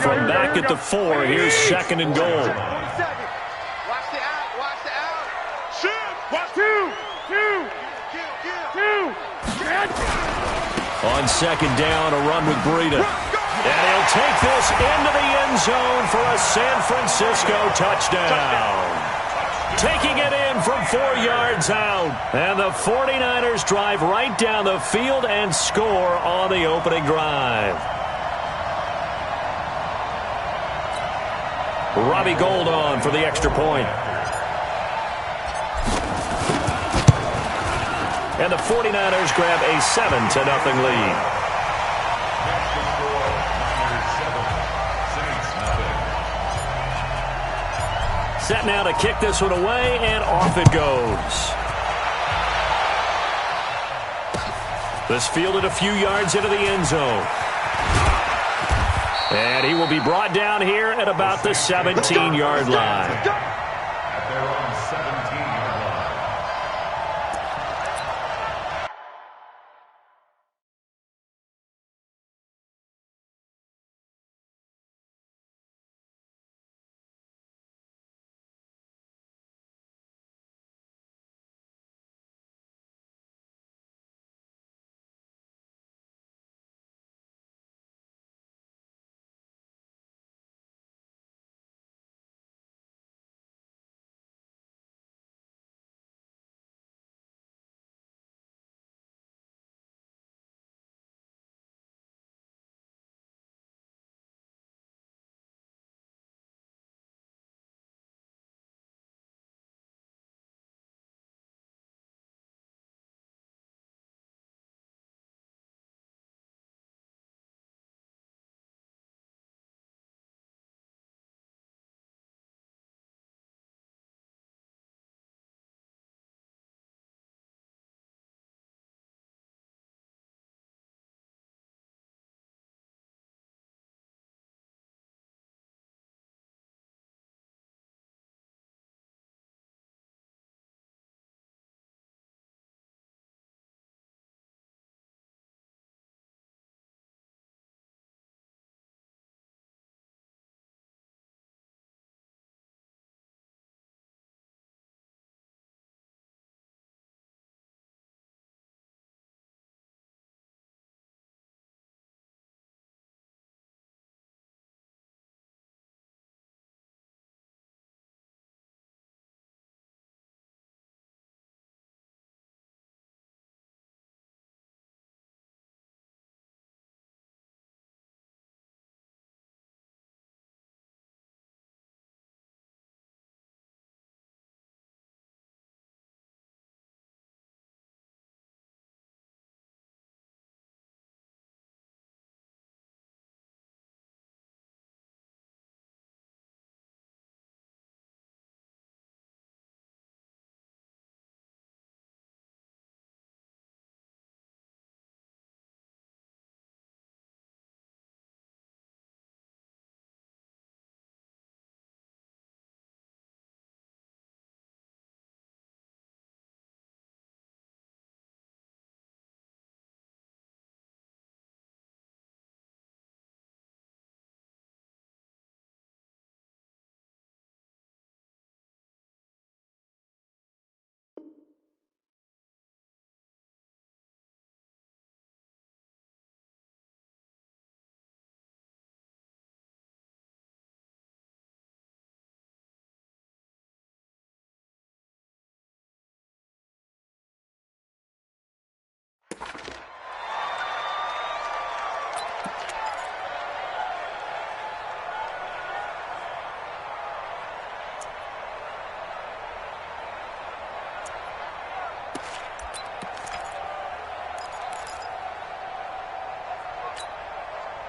From back at the 4, here's second and goal. Watch the out. Shoot. Watch two. On second down, a run with Breida. And he'll take this into the end zone for a San Francisco touchdown. Taking it in from 4 yards out. And the 49ers drive right down the field and score on the opening drive. Robbie Gould on for the extra point. And the 49ers grab a 7-0 lead. Set now to kick this one away, and off it goes. This fielded a few yards into the end zone. And he will be brought down here at about the 17-yard line. At their own 17-yard line.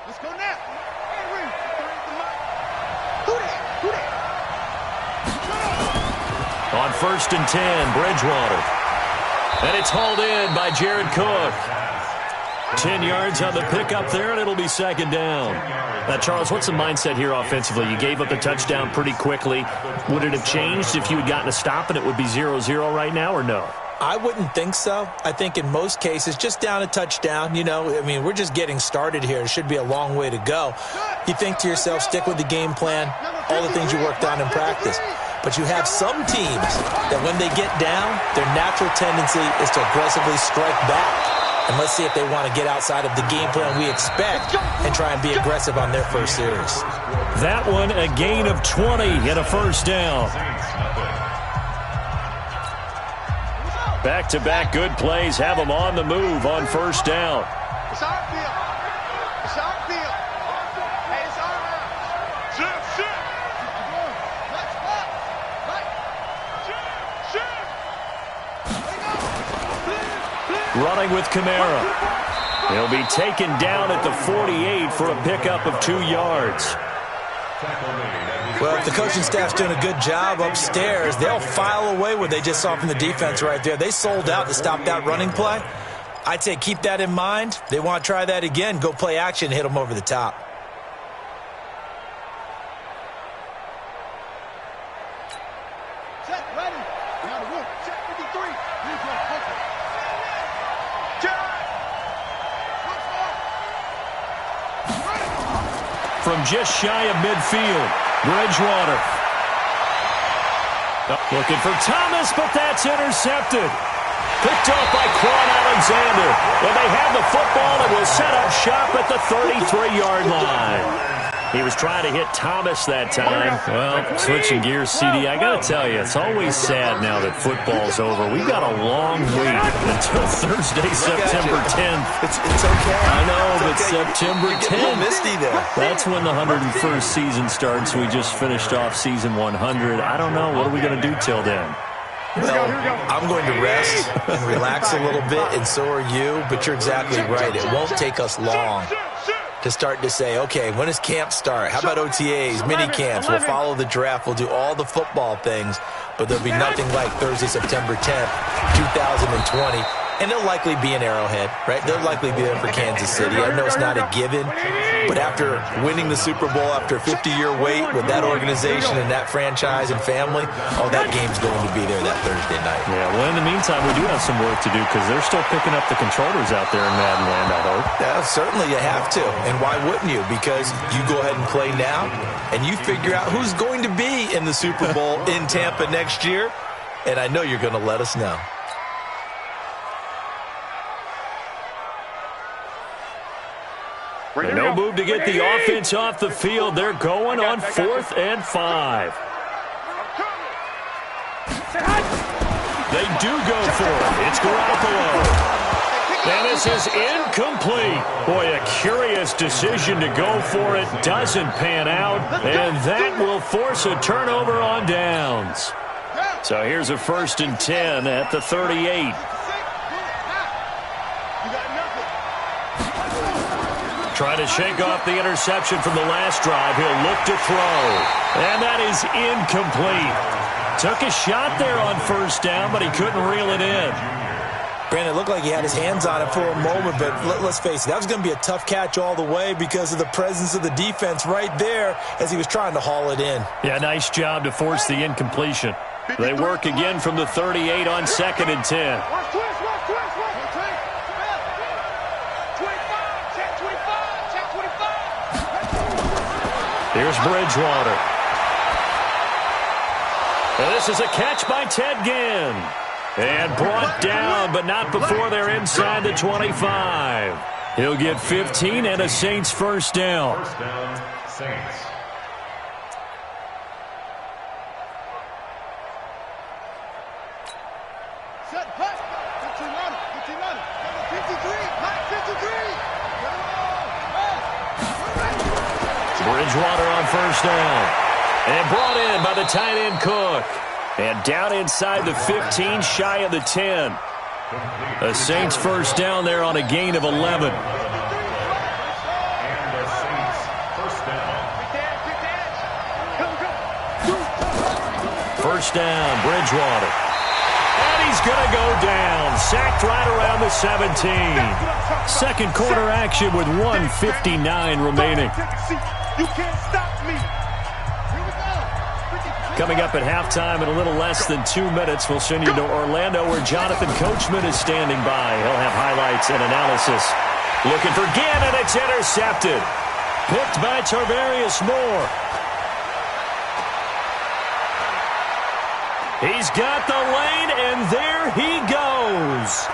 Let's go now. On 1st and 10, Bridgewater. And it's hauled in by Jared Cook. 10 yards on the pickup there, and it'll be second down. Now, Charles, what's the mindset here offensively? You gave up the touchdown pretty quickly. Would it have changed if you had gotten a stop and it would be 0-0 right now, or no? I wouldn't think so. I think in most cases, just down a touchdown, we're just getting started here. It should be a long way to go. You think to yourself, stick with the game plan, all the things you worked on in practice. But you have some teams that when they get down, their natural tendency is to aggressively strike back. And let's see if they want to get outside of the game plan we expect and try and be aggressive on their first series. That one, a gain of 20 and a first down. Back-to-back good plays have them on the move on first down. It's our field. It's our field. Hey, it's our round. Shit. Running with Kamara. He'll be taken down at the 48 for a pickup of 2 yards. Well, if the coaching staff's doing a good job upstairs, they'll file away what they just saw from the defense right there. They sold out to stop that running play. I'd say keep that in mind. They want to try that again. Go play action, hit them over the top. Set, ready. Now the work. Set 53. From just shy of midfield, Bridgewater. Looking for Thomas, but that's intercepted. Picked off by Quan Alexander. And they have the football and will set up shop at the 33-yard line. He was trying to hit Thomas that time. Well, switching gears, CD, I got to tell you, it's always sad now that football's over. We've got a long wait until Thursday, September 10th. It's okay. I know, but okay. September 10th. Misty there. That's when the 101st season starts. We just finished off season 100. I don't know. What are we going to do till then? Well, I'm going to rest and relax a little bit, and so are you. But you're exactly right. It won't take us long to start to say, okay, when does camp start? How about OTAs, mini camps? We'll follow the draft. We'll do all the football things, but there'll be nothing like Thursday, September 10th, 2020. And they'll likely be in Arrowhead, right? They'll likely be there for Kansas City. I know it's not a given, but after winning the Super Bowl after a 50-year wait with that organization and that franchise and family, that game's going to be there that Thursday night. Yeah, well, in the meantime, we do have some work to do because they're still picking up the controllers out there in Madden Land, I hope. Yeah, certainly you have to. And why wouldn't you? Because you go ahead and play now, and you figure out who's going to be in the Super Bowl in Tampa next year, and I know you're going to let us know. No move to get the offense off the field. They're going on 4th and 5. They do go for it. It's Garoppolo. And this is incomplete. Boy, a curious decision to go for it. Doesn't pan out. And that will force a turnover on downs. So here's a 1st and 10 at the 38. Try to shake off the interception from the last drive. He'll look to throw. And that is incomplete. Took a shot there on 1st down, but he couldn't reel it in. Brandon, it looked like he had his hands on it for a moment, but let's face it, that was going to be a tough catch all the way because of the presence of the defense right there as he was trying to haul it in. Yeah, nice job to force the incompletion. They work again from the 38 on 2nd and 10. Here's Bridgewater. And this is a catch by Ted Ginn. And brought down, but not before they're inside the 25. He'll get 15 and a Saints 1st down. 1st down, Saints. Set, hut. 15 on it. 15 on it. 53. Hut, 53. Bridgewater on 1st down. And brought in by the tight end Cook. And down inside the 15, shy of the 10. The Saints 1st down there on a gain of 11. And the Saints 1st down. 1st down, Bridgewater. And he's going to go down. Sacked right around the 17. Second quarter action with 1:59 remaining. You can't stop me. Coming up at halftime in a little less than 2 minutes, we'll send you to Orlando where Jonathan Coachman is standing by. He'll have highlights and analysis. Looking for Gannon. It's intercepted. Picked by Tarvarius Moore. He's got the lane, and there he goes.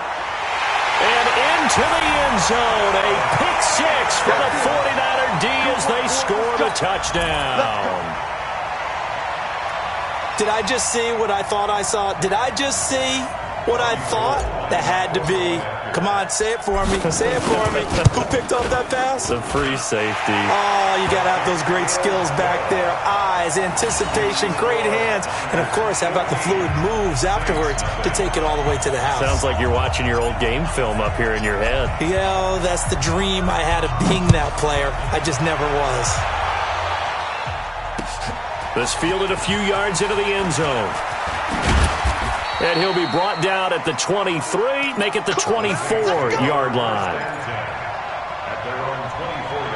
And into the end zone. A pick six for the 49er D as they score the touchdown. Did I just see what I thought I saw? Did I just see what I thought? That had to be. Come on, say it for me. Say it for me. Who picked up that pass? The free safety. Oh, you got to have those great skills back there. Eyes, anticipation, great hands. And, of course, how about the fluid moves afterwards to take it all the way to the house? Sounds like you're watching your old game film up here in your head. Yeah, that's the dream I had of being that player. I just never was. This fielded a few yards into the end zone. And he'll be brought down at the 23, make it the 24-yard line. At their own 24-yard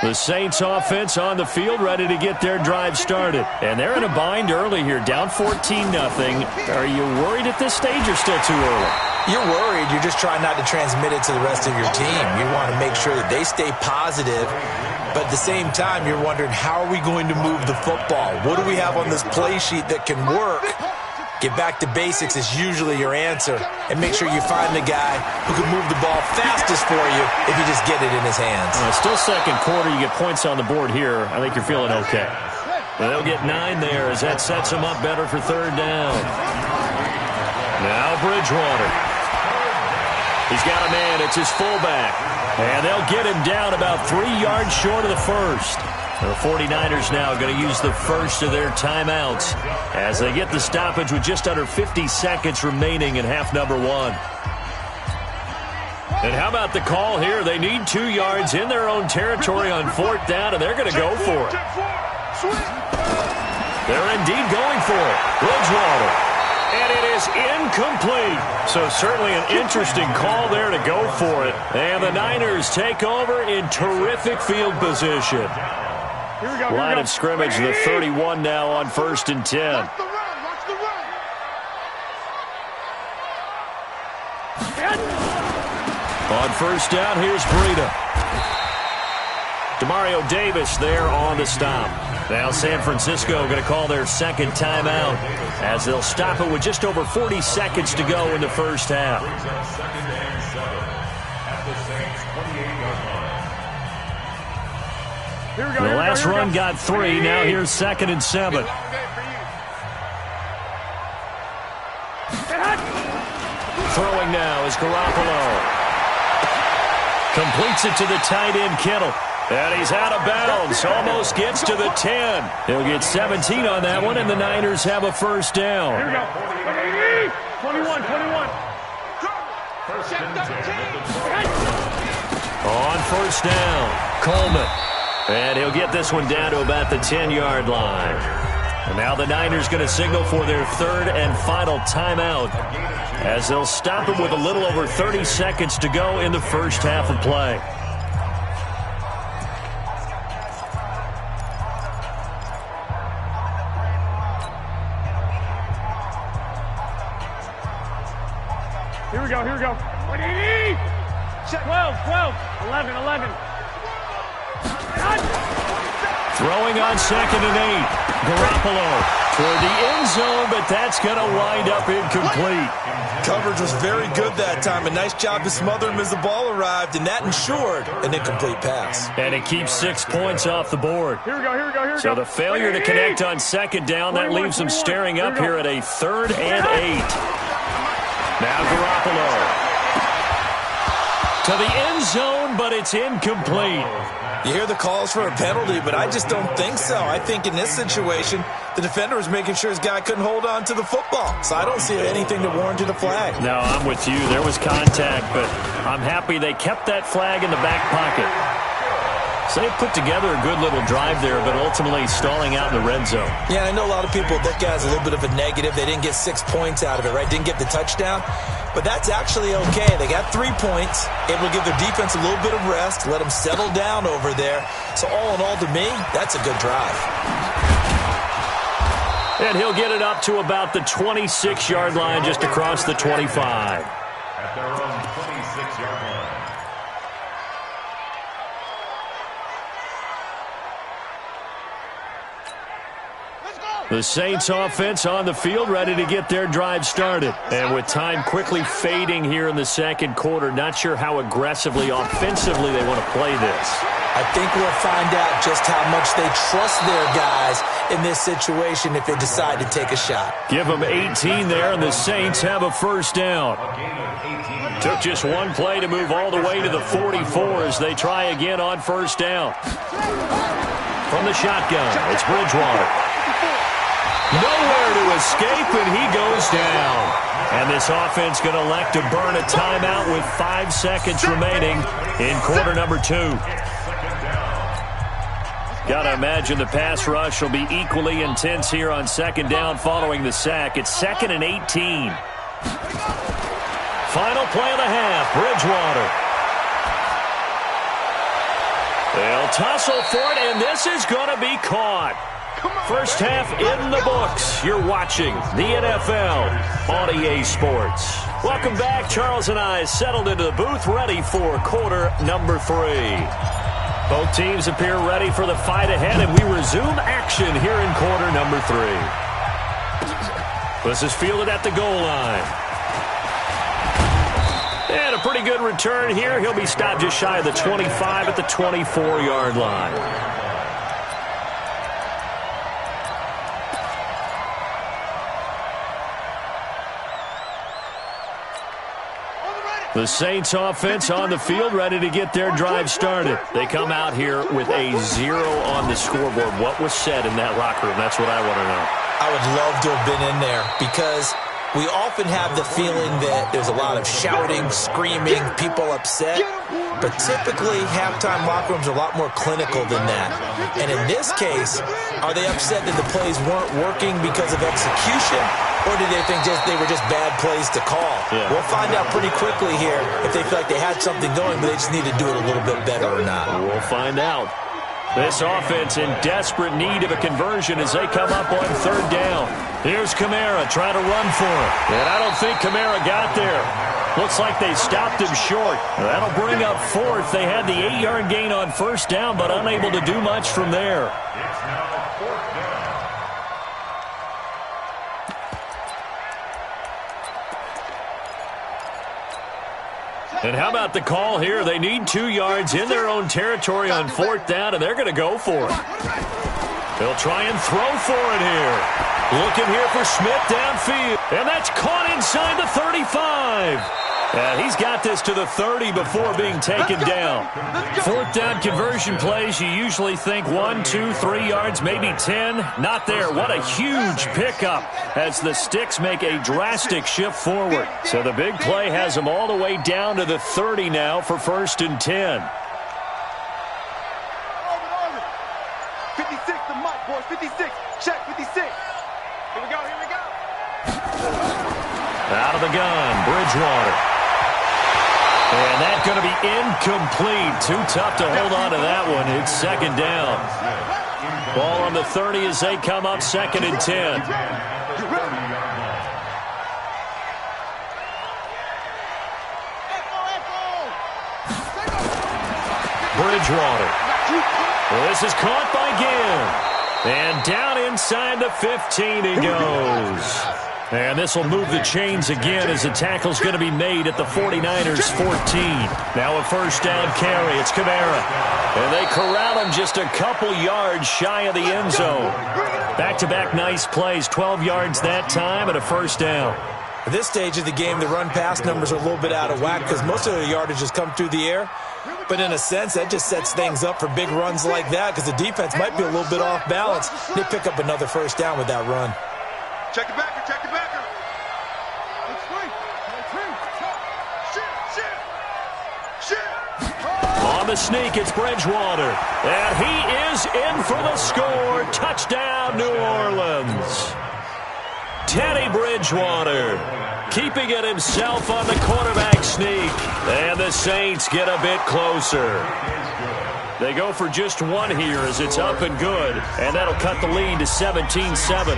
line. The Saints offense on the field, ready to get their drive started. And they're in a bind early here, down 14-0. Are you worried at this stage or still too early? You're worried. You're just trying not to transmit it to the rest of your team. You want to make sure that they stay positive. But at the same time, you're wondering, how are we going to move the football? What do we have on this play sheet that can work? Get back to basics is usually your answer. And make sure you find the guy who can move the ball fastest for you if you just get it in his hands. Still second quarter. You get points on the board here. I think you're feeling okay. They'll get 9 there as that sets them up better for third down. Now Bridgewater. He's got a man. It's his fullback. And they'll get him down about 3 yards short of the first. The 49ers now going to use the first of their timeouts as they get the stoppage with just under 50 seconds remaining in half number 1. And how about the call here? They need 2 yards in their own territory on fourth down, and they're going to go for it. They're indeed going for it. Bridgewater. And it is incomplete. So certainly an interesting call there to go for it. And the Niners take over in terrific field position. Line of scrimmage, the 31 now on 1st and 10. Watch the run. On first down, here's Breida. Demario Davis there on the stop. Now San Francisco going to call their second timeout as they'll stop it with just over 40 seconds to go in the first half. The last run got 3. Now here's 2nd and 7. Throwing now is Garoppolo. Completes it to the tight end, Kittle. And he's out of bounds. Almost gets to the 10. He'll get 17 on that one, and the Niners have a first down. Here we go. 21. On first down, Coleman. And he'll get this one down to about the 10-yard line. And now the Niners going to signal for their third and final timeout as they'll stop it with a little over 30 seconds to go in the first half of play. Here we go. 12, 11. Throwing on 2nd and 8. Garoppolo toward the end zone, but that's going to wind up incomplete. Coverage was very good that time. A nice job to smother him as the ball arrived, and that ensured an incomplete pass. And it keeps 6 points off the board. Here we go. So the failure to connect on second down, that leaves them staring up here at a 3rd and 8. Now Garoppolo to the end zone, but it's incomplete. You hear the calls for a penalty, but I just don't think so. I think in this situation, the defender was making sure his guy couldn't hold on to the football. So I don't see anything that warranted a flag. No, I'm with you. There was contact, but I'm happy they kept that flag in the back pocket. So they put together a good little drive there, but ultimately stalling out in the red zone. Yeah, I know a lot of people look at it as a little bit of a negative. They didn't get 6 points out of it, right? Didn't get the touchdown. But that's actually okay. They got 3 points, able to give their defense a little bit of rest, let them settle down over there. So all in all, to me, that's a good drive. And he'll get it up to about the 26-yard line, just across the 25. At their own 26-yard line. The Saints offense on the field, ready to get their drive started. And with time quickly fading here in the second quarter, not sure how aggressively, offensively they want to play this. I think we'll find out just how much they trust their guys in this situation if they decide to take a shot. Give them 18 there, and the Saints have a first down. Took just one play to move all the way to the 44 as they try again on first down. From the shotgun, it's Bridgewater. Nowhere to escape, and he goes down. And this offense going to elect to burn a timeout with 5 seconds remaining in quarter number 2. Got to imagine the pass rush will be equally intense here on second down following the sack. It's 2nd and 18. Final play of the half, Bridgewater. They'll tussle for it, and this is going to be caught. First half in the books. You're watching the NFL on EA Sports. Welcome back. Charles and I settled into the booth, ready for quarter number 3. Both teams appear ready for the fight ahead, and we resume action here in quarter number 3. This is fielded at the goal line. And a pretty good return here. He'll be stopped just shy of the 25 at the 24-yard line. The Saints offense on the field, ready to get their drive started. They come out here with a 0 on the scoreboard. What was said in that locker room? That's what I want to know. I would love to have been in there because we often have the feeling that there's a lot of shouting, screaming, people upset. But typically, halftime locker rooms are a lot more clinical than that. And in this case, are they upset that the plays weren't working because of execution? Or do they think they were just bad plays to call? Yeah. We'll find out pretty quickly here if they feel like they had something going, but they just need to do it a little bit better or not. We'll find out. This offense in desperate need of a conversion as they come up on third down. Here's Kamara trying to run for it. And I don't think Kamara got there. Looks like they stopped him short. That'll bring up fourth. They had the 8-yard gain on first down, but unable to do much from there. It's now 4th down. And how about the call here? They need 2 yards in their own territory on fourth down, and they're going to go for it. They'll try and throw for it here. Looking here for Smith downfield. And that's caught inside the 35. He's got this to the 30 before being taken down. Fourth down conversion plays, you usually think 1, 2, 3 yards, maybe 10. Not there. What a huge pickup as the Sticks make a drastic shift forward. So the big play has them all the way down to the 30 now for 1st and 10. 56 to Mike, boys. 56. Check, 56. Here we go, here we go. Out of the gun, Bridgewater. And that's going to be incomplete. Too tough to hold on to that one. It's 2nd down. Ball on the 30 as they come up 2nd and 10. Bridgewater. Well, this is caught by Gill. And down inside the 15 he goes. And this will move the chains again as the tackle's going to be made at the 49ers 14. Now a first down carry. It's Kamara. And they corral him just a couple yards shy of the end zone. Back-to-back nice plays. 12 yards that time and a first down. At this stage of the game, the run-pass numbers are a little bit out of whack because most of the yardage has come through the air. But in a sense, that just sets things up for big runs like that because the defense might be a little bit off balance. They pick up another first down with that run. Check the backer, check the backer. On the sneak, it's Bridgewater. And he is in for the score. Touchdown, New Orleans. Teddy Bridgewater keeping it himself on the quarterback sneak. And the Saints get a bit closer. They go for just one here as it's up and good. And that'll cut the lead to 17-7.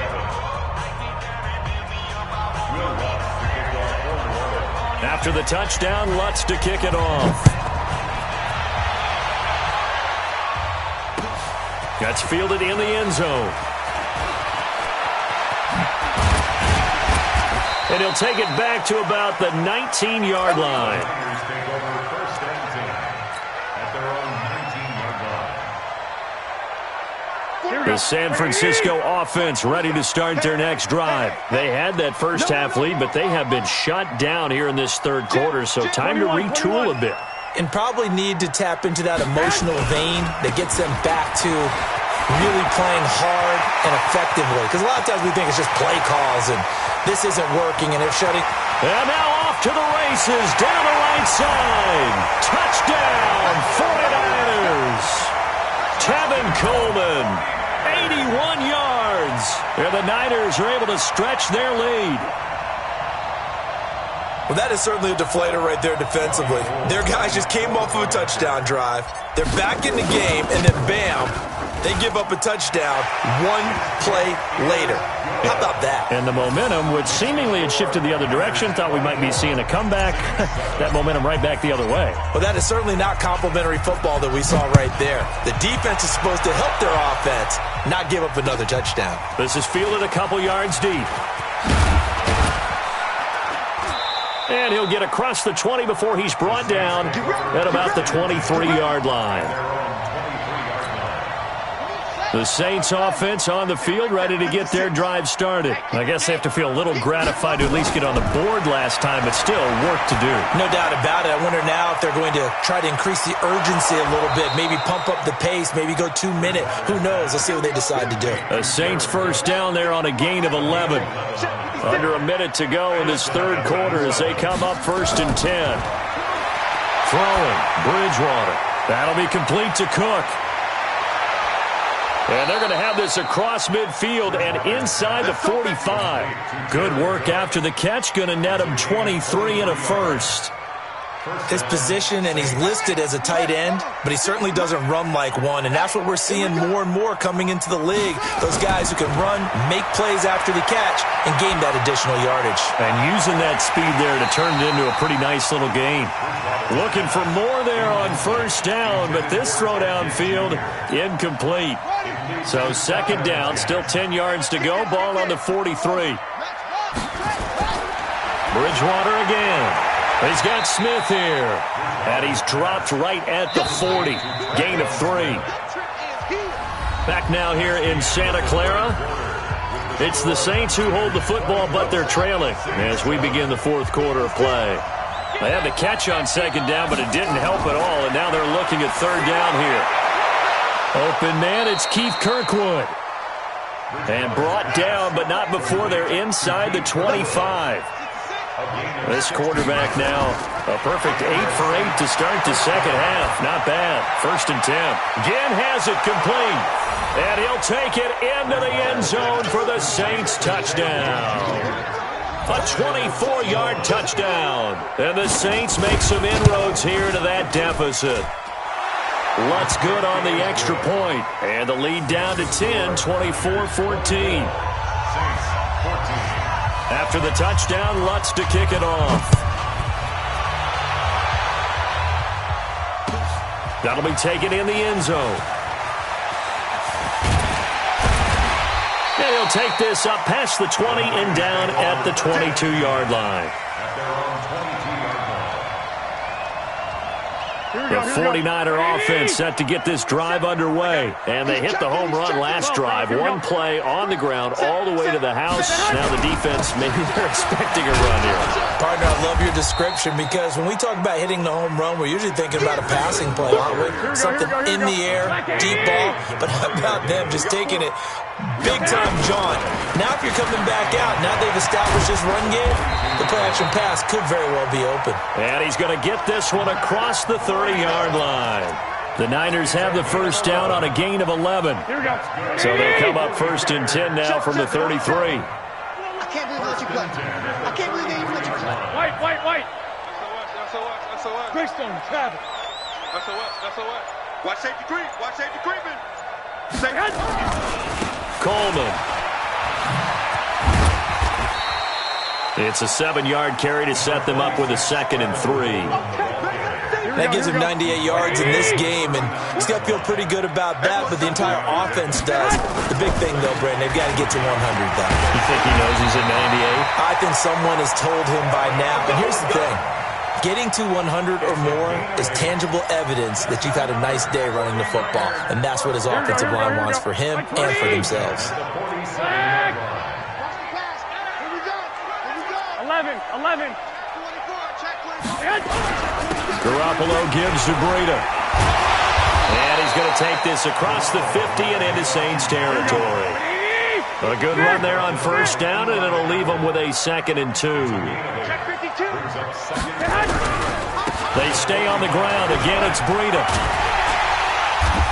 After the touchdown, Lutz to kick it off. That's fielded in the end zone. And he'll take it back to about the 19-yard line. The San Francisco offense ready to start their next drive. They had that first half lead, but they have been shut down here in this third quarter, so time to retool a bit. And probably need to tap into that emotional vein that gets them back to really playing hard and effectively. Because a lot of times we think it's just play calls, and this isn't working, and they're shutting. And now off to the races, down the right side. Touchdown, 49ers. Tevin Coleman, 81 yards. And the Niners are able to stretch their lead. Well, that is certainly a deflator right there defensively. Their guys just came off of a touchdown drive. They're back in the game, and then bam, they give up a touchdown one play later. How about that? And the momentum, which seemingly had shifted the other direction, thought we might be seeing a comeback. That momentum right back the other way. Well, that is certainly not complimentary football that we saw right there. The defense is supposed to help their offense, not give up another touchdown. This is fielded a couple yards deep. And he'll get across the 20 before he's brought down at about the 23-yard line. The Saints offense on the field ready to get their drive started. I guess they have to feel a little gratified to at least get on the board last time, but still work to do. No doubt about it. I wonder now if they're going to try to increase the urgency a little bit, maybe pump up the pace, maybe go 2 minute. Who knows? Let's see what they decide to do. The Saints first down there on a gain of 11. Under a minute to go in this third quarter as they come up 1st and 10. Throwing, Bridgewater. That'll be complete to Cook. And they're going to have this across midfield and inside the 45. Good work after the catch. Going to net him 23 and a first. His position, and he's listed as a tight end, but he certainly doesn't run like one, and that's what we're seeing more and more coming into the league. Those guys who can run, make plays after the catch, and gain that additional yardage. And using that speed there to turn it into a pretty nice little gain. Looking for more there on first down, but this throw downfield, incomplete. So second down, still 10 yards to go, ball on the 43. Bridgewater again. He's got Smith here, and he's dropped right at the 40. Gain of 3. Back now here in Santa Clara. It's the Saints who hold the football, but they're trailing as we begin the fourth quarter of play. They had the catch on second down, but it didn't help at all, and now they're looking at third down here. Open man, it's Keith Kirkwood. And brought down, but not before they're inside the 25. This quarterback now, a perfect 8 for 8 to start the second half. Not bad. 1st and 10. Ginn has it complete. And he'll take it into the end zone for the Saints touchdown. A 24-yard touchdown. And the Saints make some inroads here to that deficit. Lutz good on the extra point. And the lead down to 10, 24-14. After the touchdown, Lutz to kick it off. That'll be taken in the end zone. And he'll take this up past the 20 and down at the 22-yard line. The 49er offense set to get this drive underway. And they hit the home run last drive. One play on the ground all the way to the house. Now the defense, maybe they're expecting a run here. Partner, I love your description because when we talk about hitting the home run, we're usually thinking about a passing play, aren't we? Something in the air, deep ball. But how about them just taking it big-time jaunt? Now if you're coming back out, now they've established this run game, the play-action pass could very well be open. And he's going to get this one across the 30-yard line. The Niners have the first down on a gain of 11. So they'll come up 1st and 10 now from the 33. I can't believe they let you play. I can't believe they even let you play. White. SOS. Greystone, Travis. SOS. Watch safety creeping. Coleman. It's a 7-yard carry to set them up with a 2nd and 3. That gives him 98 yards in this game, and he's got to feel pretty good about that, but the entire offense does. The big thing, though, Brandon, they've got to get to 100, though. You think he knows he's at 98? I think someone has told him by now. And here's the thing. Getting to 100 or more is tangible evidence that you've had a nice day running the football, and that's what his offensive line wants for him and for themselves. 11. Garoppolo gives to Breida. And he's going to take this across the 50 and into Saints territory. A good run there on first down, and it'll leave them with a 2nd and 2. They stay on the ground. Again, it's Breida.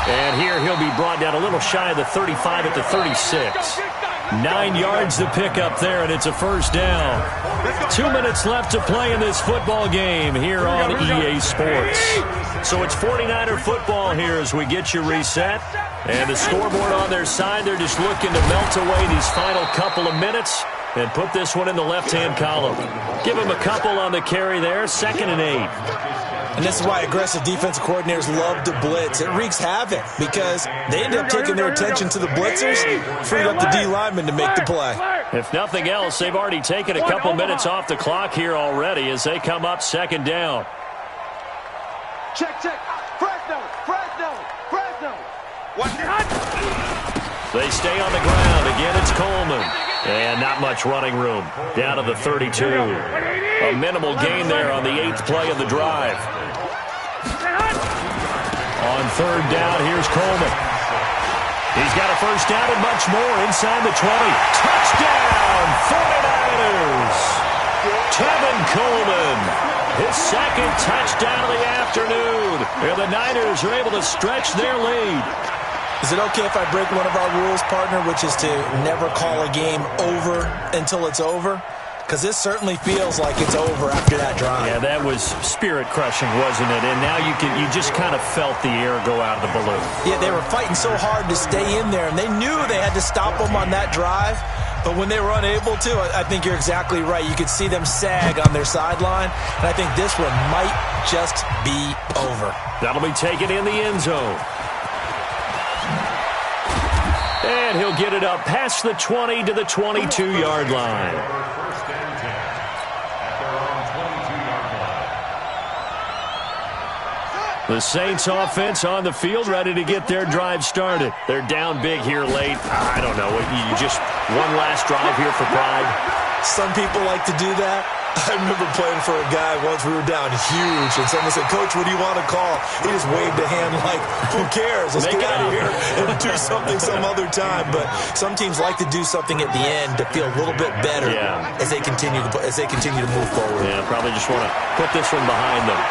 And here he'll be brought down a little shy of the 35 at the 36. 9 yards to pick up there, and it's a first down. 2 minutes left to play in this football game here on EA Sports. So it's 49er football here as we get you reset. And the scoreboard on their side, they're just looking to melt away these final couple of minutes and put this one in the left-hand column. Give them a couple on the carry there, 2nd and 8. And this is why aggressive defensive coordinators love to blitz. It wreaks havoc because they end up taking their attention to the blitzers, freed up the D lineman to make the play. If nothing else, they've already taken a couple minutes off the clock here already as they come up 2nd down. Check. Fresno. They stay on the ground. Again, it's Coleman. And not much running room. Down to the 32. A minimal gain there on the 8th play of the drive. On 3rd down, here's Coleman. He's got a first down and much more inside the 20. Touchdown, 49ers! Tevin Coleman, his 2nd touchdown of the afternoon. And the Niners are able to stretch their lead. Is it okay if I break one of our rules, partner, which is to never call a game over until it's over? Because this certainly feels like it's over after that drive. Yeah, that was spirit-crushing, wasn't it? And now you just kind of felt the air go out of the balloon. Yeah, they were fighting so hard to stay in there, and they knew they had to stop them on that drive. But when they were unable to, I think you're exactly right. You could see them sag on their sideline, and I think this one might just be over. That'll be taken in the end zone. And he'll get it up past the 20 to the 22-yard line. The Saints offense on the field, ready to get their drive started. They're down big here late. I don't know. You just one last drive here for pride. Some people like to do that. I remember playing for a guy once. We were down huge, and someone said, "Coach, what do you want to call?" He just waved a hand like, "Who cares? Let's get out of here and do something some other time." But some teams like to do something at the end to feel a little bit better as they continue to move forward. Yeah, probably just want to put this one behind them.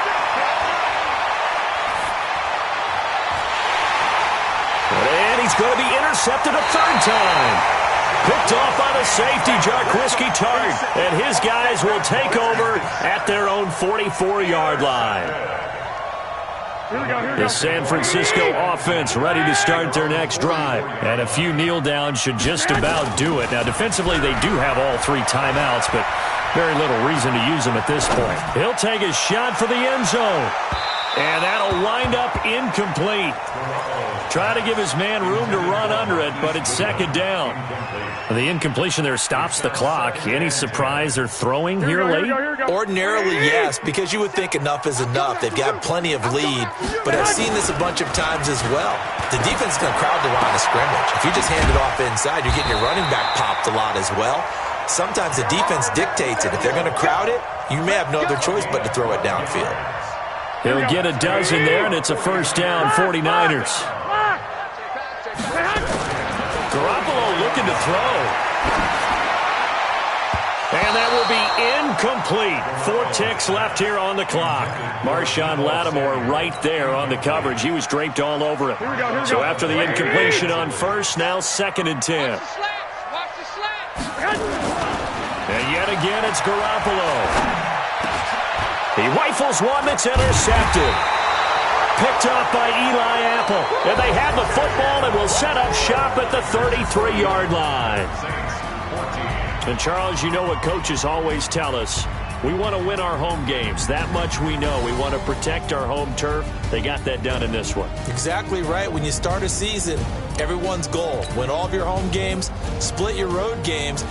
And he's going to be intercepted a 3rd time. Picked off by the safety, Jarquiski Tart. And his guys will take over at their own 44-yard line. The San Francisco offense ready to start their next drive. And a few kneel downs should just about do it. Now, defensively, they do have all 3 timeouts, but very little reason to use them at this point. He'll take a shot for the end zone. And that'll wind up incomplete. Try to give his man room to run under it, but it's second down. The incompletion there stops the clock. Any surprise they're throwing here late? Ordinarily, yes, because you would think enough is enough. They've got plenty of lead, but I've seen this a bunch of times as well. The defense is going to crowd the line of scrimmage. If you just hand it off inside, you're getting your running back popped a lot as well. Sometimes the defense dictates it. If they're going to crowd it, you may have no other choice but to throw it downfield. He'll get a dozen there, and it's a first down, 49ers. Garoppolo looking to throw. And that will be incomplete. 4 ticks left here on the clock. Marshawn Lattimore right there on the coverage. He was draped all over it. So after the incompletion on first, now 2nd and 10. And yet again, it's Garoppolo. He rifles one that's intercepted. Picked up by Eli Apple. And they have the football and will set up shop at the 33-yard line. And, Charles, you know what coaches always tell us. We want to win our home games. That much we know. We want to protect our home turf. They got that done in this one. Exactly right. When you start a season, everyone's goal, win all of your home games, split your road games.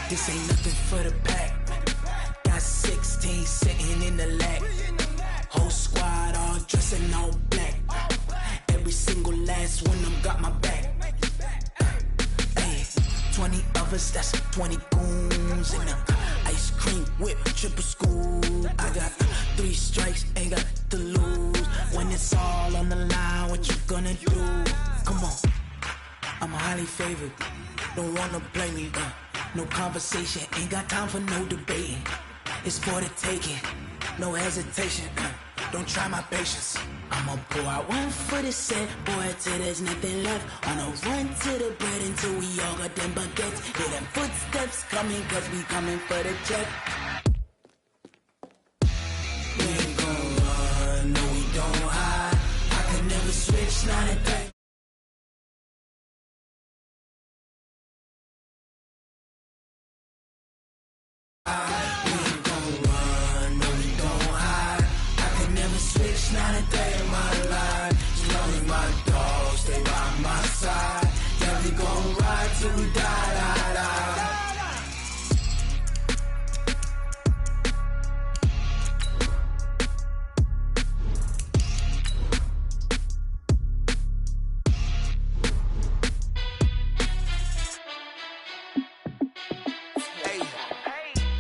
This ain't nothing for the pack. Got 16 sitting in the lap. Whole squad all dressing all black. Every single last one of them got my back. Hey, 20 of us, that's 20 goons in the ice cream whip, triple school. I got 3 strikes, ain't got to lose. When it's all on the line, what you gonna do? Come on, I'm highly favored. Don't wanna blame me, no conversation, ain't got time for no debating. It's for the taking, no hesitation. Don't try my patience. I'ma pour out one for the set, boy, till there's nothing left. On a run to the bread until we all got them baguettes. Hear them footsteps coming, cause we coming for the check. We ain't gon' run, no we don't hide. I can never switch, not a thing. Not a day in my life, as long as my dogs stay by my side. Yeah, we gon' ride till we die, die, die. Hey,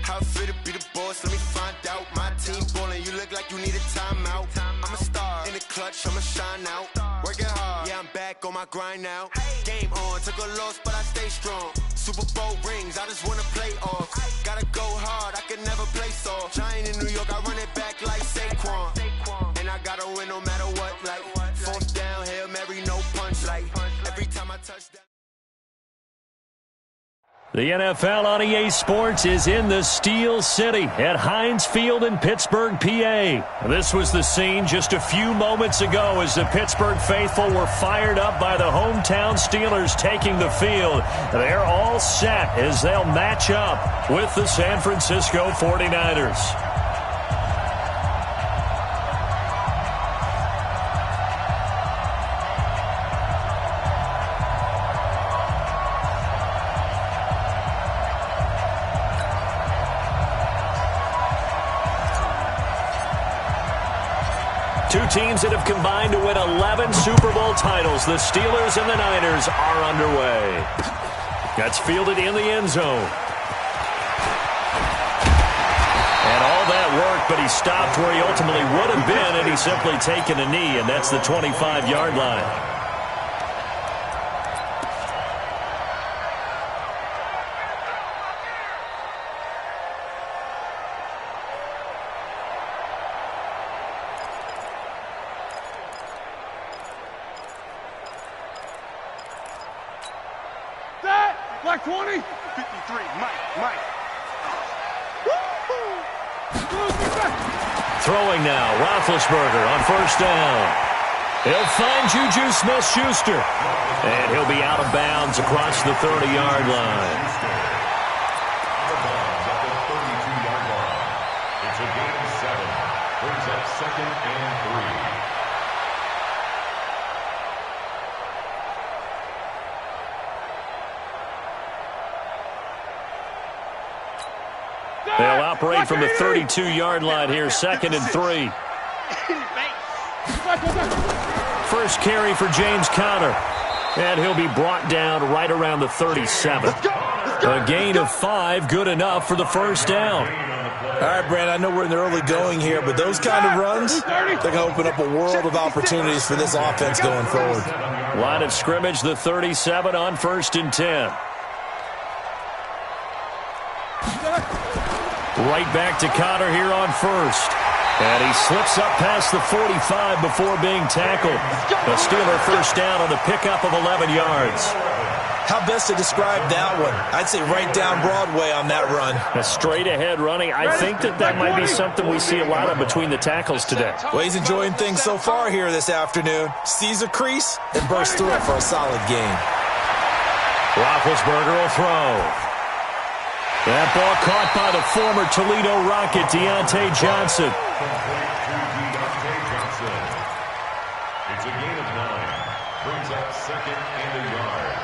how fit to be the boss? Let me find out. My team ballin', you look like you need a timeout. I'm a star in the clutch, I'ma shine out. Working hard, yeah, I'm back on my grind now. Game on, took a loss, but I stay strong. Super Bowl rings, I just wanna play off. Gotta go hard, I can never play soft. Giant in New York, I run it back like Saquon. And I gotta win no matter what, like 4th down, Hail Mary, no punch, like every time I touch that. The NFL on EA Sports is in the Steel City at Heinz Field in Pittsburgh, PA. This was the scene just a few moments ago as the Pittsburgh faithful were fired up by the hometown Steelers taking the field. They're all set as they'll match up with the San Francisco 49ers. Two teams that have combined to win 11 Super Bowl titles. The Steelers and the Niners are underway. That's fielded in the end zone. And all that work, but he stopped where he ultimately would have been, and he's simply taken a knee, and that's the 25-yard line. Black 20. 53, Mike. Throwing now, Roethlisberger on first down. He'll find Juju Smith-Schuster, and he'll be out of bounds across the 30-yard line. Out of bounds at the 32-yard line. It's a gain of 7. Brings up 2nd and 3. They'll operate from the 32-yard line here, 2nd and 3. First carry for James Conner, and he'll be brought down right around the 37. A gain of 5, good enough for the first down. All right, Brand, I know we're in the early going here, but those kind of runs, they're going to open up a world of opportunities for this offense going forward. Line of scrimmage, the 37 on 1st and 10. Right back to Conner here on 1st. And he slips up past the 45 before being tackled. The Steeler first down on the pickup of 11 yards. How best to describe that one? I'd say right down Broadway on that run. A straight-ahead running. I think that might be something we see a lot of between the tackles today. Well, he's enjoying things so far here this afternoon. Sees a crease and bursts through it for a solid gain. Roethlisberger will throw. That ball caught by the former Toledo Rocket, Deontay Johnson. It's a gain of 9. Brings up 2nd and a yard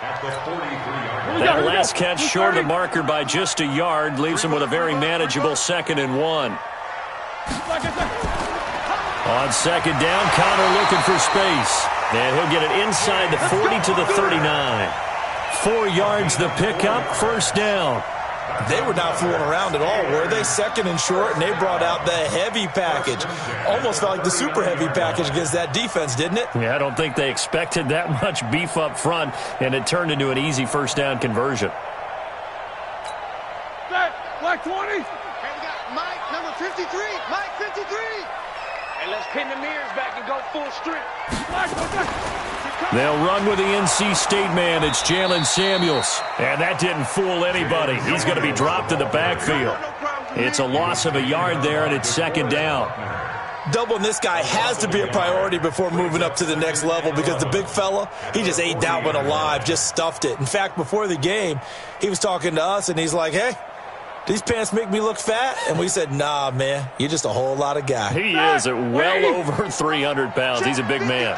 at the 43-yard line. That last catch short of the marker by just a yard leaves him with a very manageable 2nd and 1. On 2nd down, Conner looking for space. And he'll get it inside the 40 to the 39. 4 yards the pickup, first down. They were not fooling around at all, were they? 2nd and short, and they brought out the heavy package. Almost felt like the super heavy package against that defense, didn't it? Yeah, I don't think they expected that much beef up front, and it turned into an easy first down conversion. Black 20. Hey, we got Mike, number 53. Mike, 53. Hey, let's pin the mirrors back and go full strength. They'll run with the NC State man. It's Jalen Samuels. And that didn't fool anybody. He's going to be dropped in the backfield. It's a loss of a yard there, and it's 2nd down. Doubling this guy has to be a priority before moving up to the next level because the big fella, he just ate that one alive, just stuffed it. In fact, before the game, he was talking to us, and he's like, hey, these pants make me look fat? And we said, nah, man, you're just a whole lot of guy. He is at well over 300 pounds. He's a big man.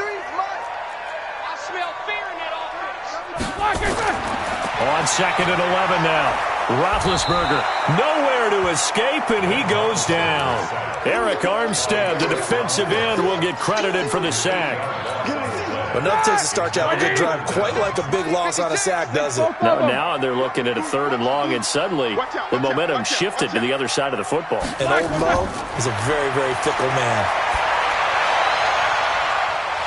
On 2nd and 11 now. Roethlisberger nowhere to escape, and he goes down. Eric Armstead, the defensive end, will get credited for the sack. But enough takes to start to have a good drive. Quite like a big loss on a sack, does it? Now they're looking at a 3rd and long, and suddenly the momentum shifted to the other side of the football. And old Mo is a very, very fickle man.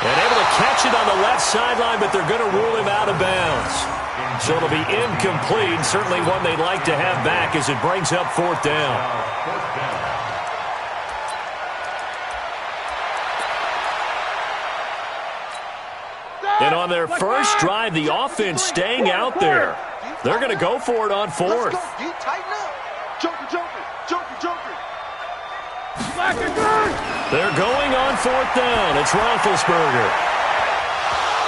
And able to catch it on the left sideline, but they're going to rule him out of bounds. So it'll be incomplete, certainly one they'd like to have back as it brings up 4th down. And on their first drive, the offense staying out there. They're going to go for it on 4th. They're going on 4th down. It's Roethlisberger.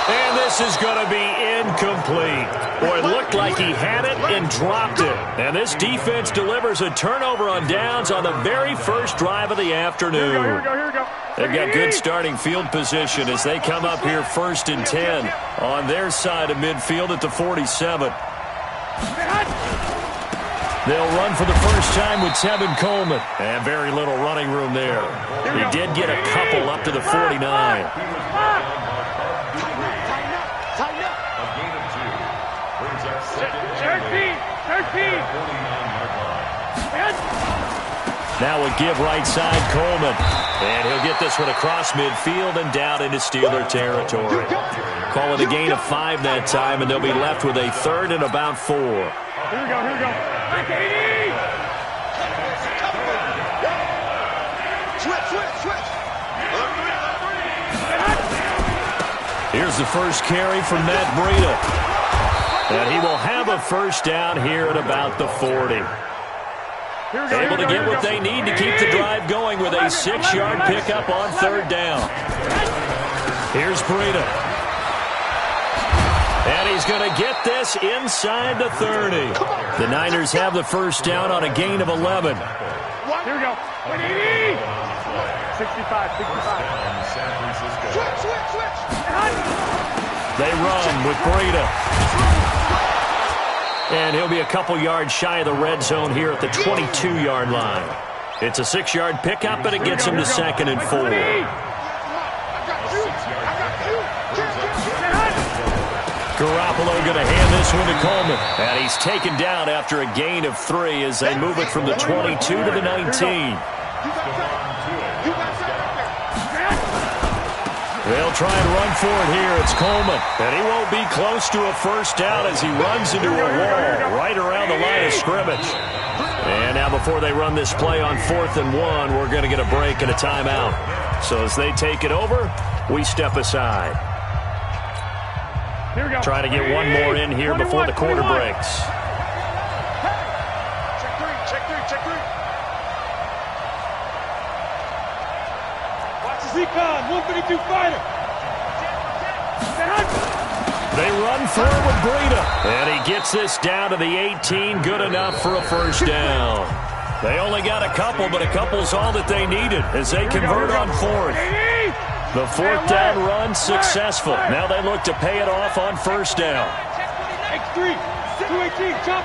And this is going to be incomplete. Boy, it looked like he had it and dropped it. And this defense delivers a turnover on downs on the very first drive of the afternoon. Here we go. They've got good starting field position as they come up here 1st and 10 on their side of midfield at the 47. They'll run for the first time with Tevin Coleman. And very little running room there. He did get a couple up to the 49. Now a give right side, Coleman. And he'll get this one across midfield and down into Steeler territory. Call it a gain of 5 that time, and they'll be left with a 3rd and about 4. Here we go. Switch. Here's the first carry from Matt Breida. And he will have a first down here at about the 40. Able to get what they need to keep the drive going with a 6-yard pickup on third down. Here's Breida. And he's going to get this inside the 30. The Niners have the first down on a gain of 11. Here we go. 65. Switch. They run with Breida. And he'll be a couple yards shy of the red zone here at the 22-yard line. It's a 6-yard pickup, and it gets him to 2nd and 4. Garoppolo going to hand this one to Coleman. And he's taken down after a gain of 3 as they move it from the 22 to the 19. They'll try and run for it here. It's Coleman. And he won't be close to a first down as he runs into a wall right around the line of scrimmage. And now before they run this play on 4th and 1, we're going to get a break and a timeout. So as they take it over, we step aside. Try to get one more in here before the quarter breaks. Check three. Watch the Z-Con, 132 fighter. They run forward with Breida. And he gets this down to the 18. Good enough for a first down. They only got a couple, but a couple's all that they needed as they convert on 4th. The 4th down run successful. Now they look to pay it off on first down. X3, 218, jump.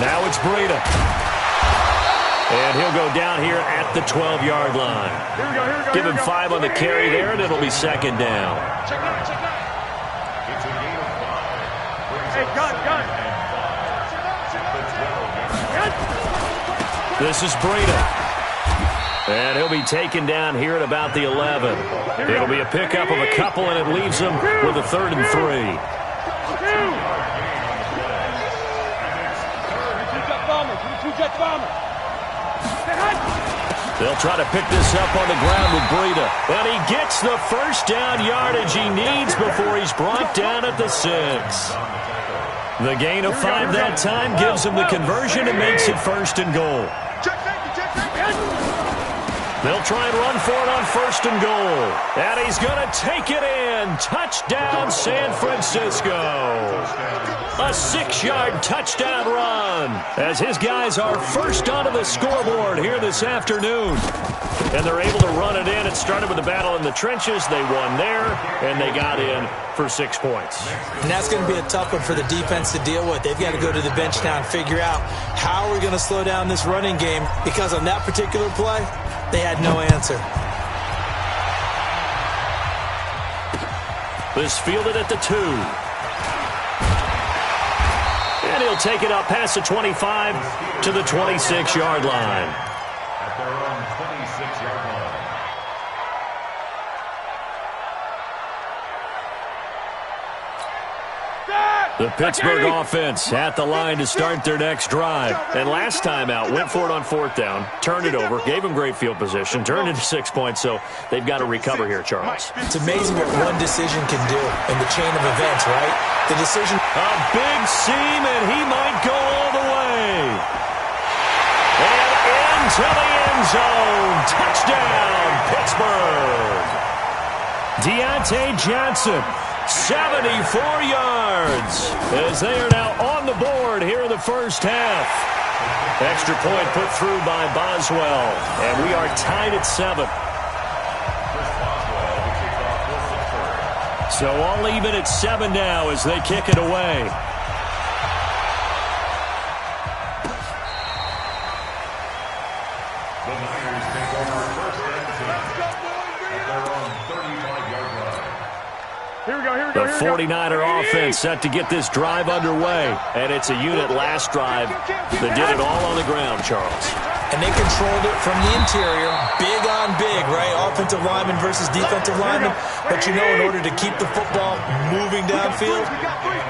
Now it's Breida. And he'll go down here at the 12-yard line. Give him 5 on the carry there, and it'll be 2nd down. Check nine. Hey, gun. This is Breida. And he'll be taken down here at about the 11. It'll be a pickup of a couple, and it leaves him with a 3rd and 3. Two-jet bomber. They'll try to pick this up on the ground with Breida. And he gets the first down yardage he needs before he's brought down at the 6. The gain of 5 that time gives him the conversion and makes it 1st and goal. They'll try and run for it on 1st and goal. And he's going to take it in. Touchdown, San Francisco. A 6-yard touchdown run as his guys are first onto the scoreboard here this afternoon. And they're able to run it in. It started with a battle in the trenches. They won there, and they got in for 6 points. And that's going to be a tough one for the defense to deal with. They've got to go to the bench now and figure out how are we going to slow down this running game, because on that particular play, they had no answer. This fielded at the 2. And he'll take it up past the 25 to the 26-yard line. At their own 26-yard line. The Pittsburgh offense at the line to start their next drive. And last time out, went for it on 4th down, turned it over, gave them great field position, turned it to 6 points, so they've got to recover here, Charles. It's amazing what one decision can do in the chain of events, right? The decision. A big seam, and he might go all the way. And into the end zone. Touchdown, Pittsburgh. Deontay Johnson. 74 yards as they are now on the board here in the first half. Extra point put through by Boswell, and we are tied at 7. So all even at 7 now as they kick it away. The Niners take over first and 10 at their own 35-yard line. The 49er offense set to get this drive underway. And it's a unit last drive that did it all on the ground, Charles. And they controlled it from the interior, big on big, right? Offensive lineman versus defensive lineman. But you know, in order to keep the football moving downfield,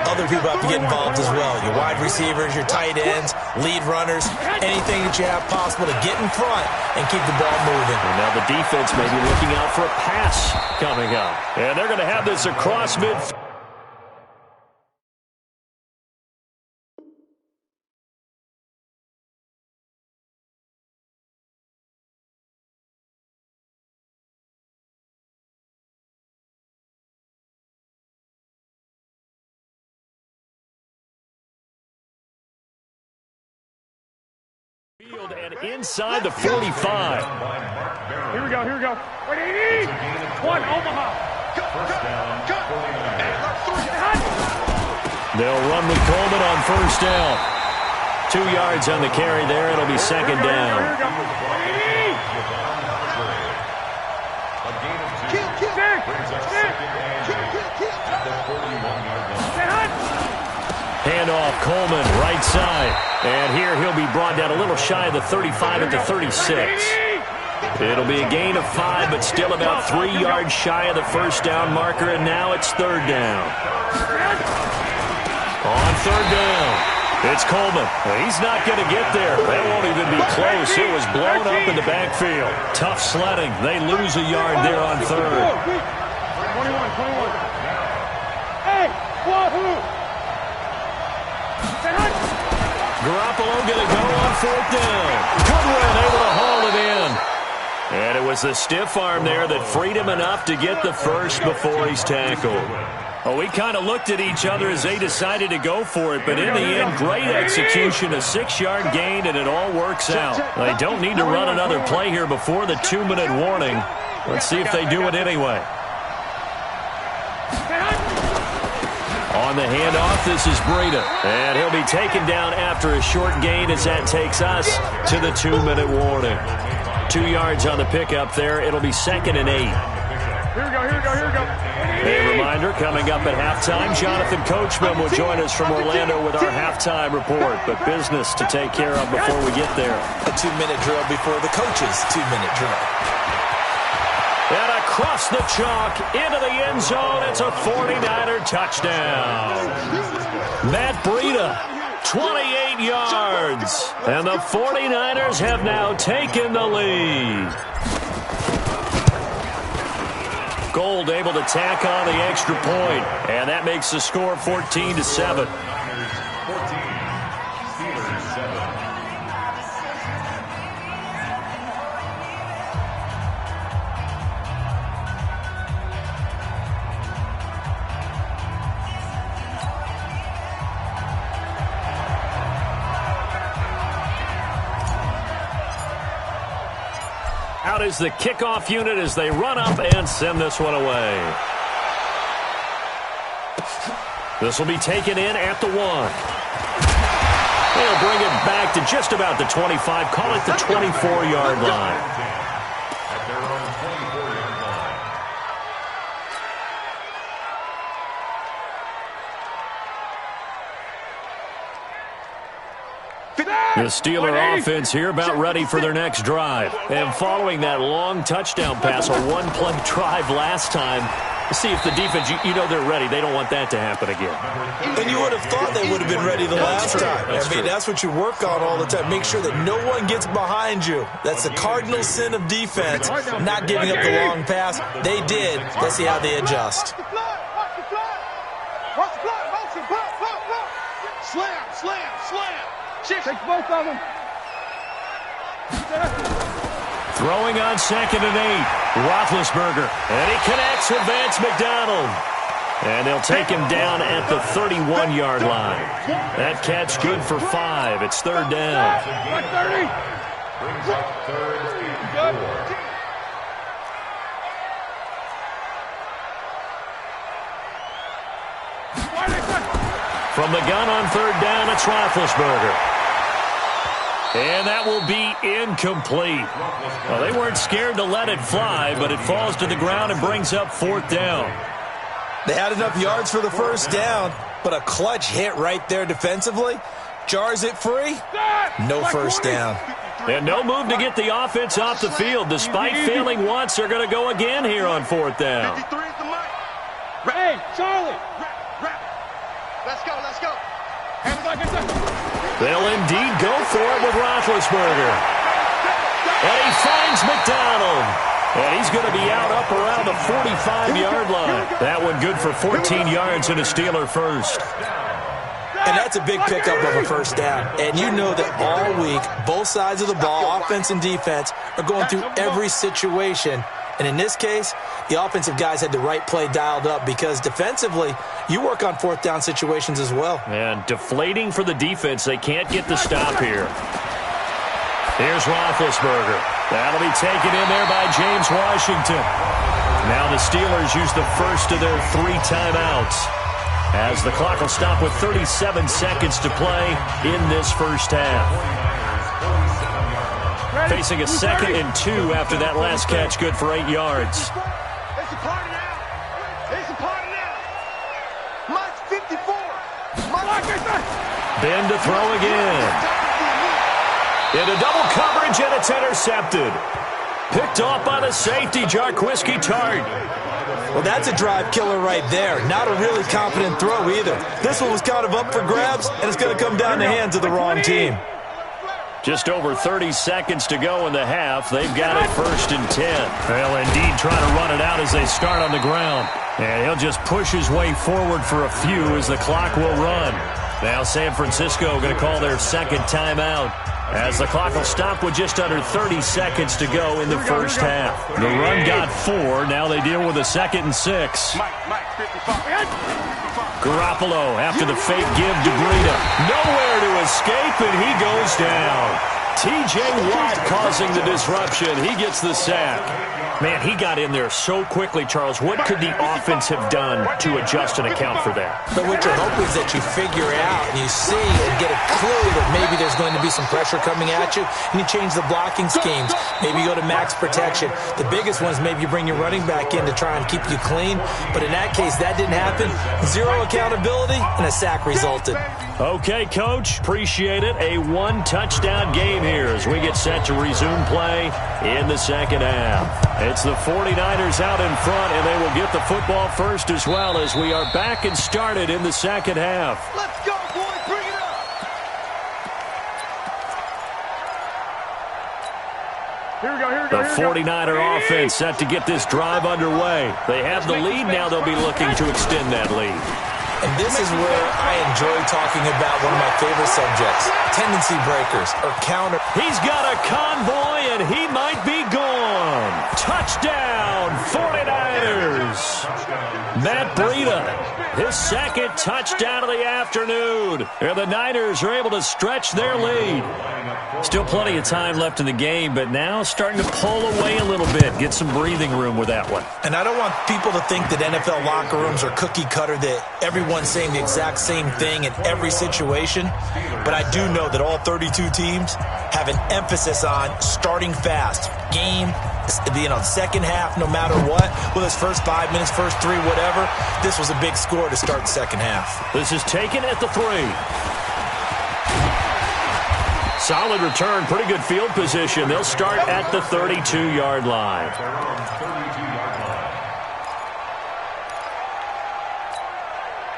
other people have to get involved as well. Your wide receivers, your tight ends, lead runners, anything that you have possible to get in front and keep the ball moving. And now the defense may be looking out for a pass coming up. And they're going to have this across midfield. inside the 45. Here we go. 180. One, Omaha. First down, 49. They'll run with Coleman on first down. 2 yards on the carry there. It'll be second down. A gain of 2 brings up second and 8 at the 41-yard line. Handoff, Coleman, right side. And here he'll be brought down a little shy of the 35 at the 36. It'll be a gain of 5, but still about 3 yards shy of the first down marker, and now it's third down. On third down, it's Coleman. He's not going to get there. That won't even be close. It was blown up in the backfield. Tough sledding. They lose a yard there on third. 21. Hey, wahoo! Garoppolo going to go on fourth down. Goodwin able to haul it in. And it was the stiff arm there that freed him enough to get the first before he's tackled. Well, we kind of looked at each other as they decided to go for it, but in the end, great execution, a 6-yard gain, and it all works out. They don't need to run another play here before the 2-minute warning. Let's see if they do it anyway. On the handoff, this is Breida, and he'll be taken down after a short gain as that takes us to the 2-minute warning. 2 yards on the pickup there. It'll be second and 8. Here we go. A reminder, coming up at halftime, Jonathan Coachman will join us from Orlando with our halftime report, but business to take care of before we get there. A 2-minute drill before the coach's 2-minute drill. And across the chalk, into the end zone, it's a 49er touchdown. Matt Breida, 28 yards. And the 49ers have now taken the lead. Gold able to tack on the extra point, and that makes the score 14-7. 14, Steelers 7. Out is the kickoff unit as they run up and send this one away. This will be taken in at the 1. They'll bring it back to just about the 25, call it the 24-yard line. At their own 24-yard line. The Steeler offense here about ready for their next drive. And following that long touchdown pass, a one-play drive last time, see if the defense, you know they're ready. They don't want that to happen again. And you would have thought they would have been ready the last time. That's what you work on all the time. Make sure that no one gets behind you. That's the cardinal sin of defense, not giving up the long pass. They did. Let's see how they adjust. Slam. Take both of them. Throwing on second and 8. Roethlisberger. And he connects with Vance McDonald. And they'll take him down at the 31-yard line. That catch good for 5. It's third down. Brings up third and 4. From the gun on third down, it's Roethlisberger. And that will be incomplete. Well, they weren't scared to let it fly, but it falls to the ground and brings up fourth down. They had enough yards for the first down, but a clutch hit right there defensively. Jars it free. No first down. And no move to get the offense off the field. Despite failing once, they're going to go again here on fourth down. Hey, Charlie. Let's go. They'll indeed go for it with Roethlisberger. And he finds McDonald. And he's going to be out up around the 45-yard line. That one good for 14 yards and a Steeler first. And that's a big pickup of a first down. And you know that all week, both sides of the ball, offense and defense, are going through every situation. And in this case, the offensive guys had the right play dialed up because defensively, you work on fourth down situations as well. And deflating for the defense. They can't get the stop here. Here's Roethlisberger. That'll be taken in there by James Washington. Now the Steelers use the first of their 3 timeouts, as the clock will stop with 37 seconds to play in this first half. Facing a 2nd and 2 after that last catch, good for 8 yards. It's a party now. It's a party now. Mike's 54. Ben to throw again. Into double coverage, and it's intercepted. Picked off by the safety, Jarquiski Tart. Well, that's a drive killer right there. Not a really confident throw either. This one was kind of up for grabs, and it's going to come down the hands of the wrong team. Just over 30 seconds to go in the half. They've got it 1st and 10. They'll indeed try to run it out as they start on the ground. And he'll just push his way forward for a few as the clock will run. Now San Francisco going to call their 2nd timeout, as the clock will stop with just under 30 seconds to go in the first half. The run got 4. Now they deal with a 2nd and 6. Garoppolo after the fake give to Breida. Nowhere to escape, and he goes down. T.J. Watt causing the disruption. He gets the sack. Man, he got in there so quickly, Charles. What could the offense have done to adjust and account for that? But what you're hoping is that you figure out and you see and get a clue that maybe there's going to be some pressure coming at you, and you change the blocking schemes. Maybe you go to max protection. The biggest one is maybe you bring your running back in to try and keep you clean. But in that case, that didn't happen. 0 accountability, and a sack resulted. Okay, Coach. Appreciate it. A 1-touchdown game here as we get set to resume play in the second half. It's the 49ers out in front, and they will get the football first as well, as we are back and started in the second half. Let's go, boys. Bring it up. Here we go. The 49er offense set to get this drive underway. They have the lead. Now they'll be looking to extend that lead. And this is where I enjoy talking about one of my favorite subjects, tendency breakers or counter. He's got a convoy, and he might be gone. Touchdown, 49ers. Matt Breida, his 2nd touchdown of the afternoon. And the Niners are able to stretch their lead. Still plenty of time left in the game, but now starting to pull away a little bit, get some breathing room with that one. And I don't want people to think that NFL locker rooms are cookie cutter, that everyone's saying the exact same thing in every situation. But I do know that all 32 teams have an emphasis on starting fast. Game, second half, no matter what. Well, this first 5 minutes, first 3, whatever. This was a big score to start the second half. This is taken at the 3. Solid return, pretty good field position. They'll start at the 32-yard line.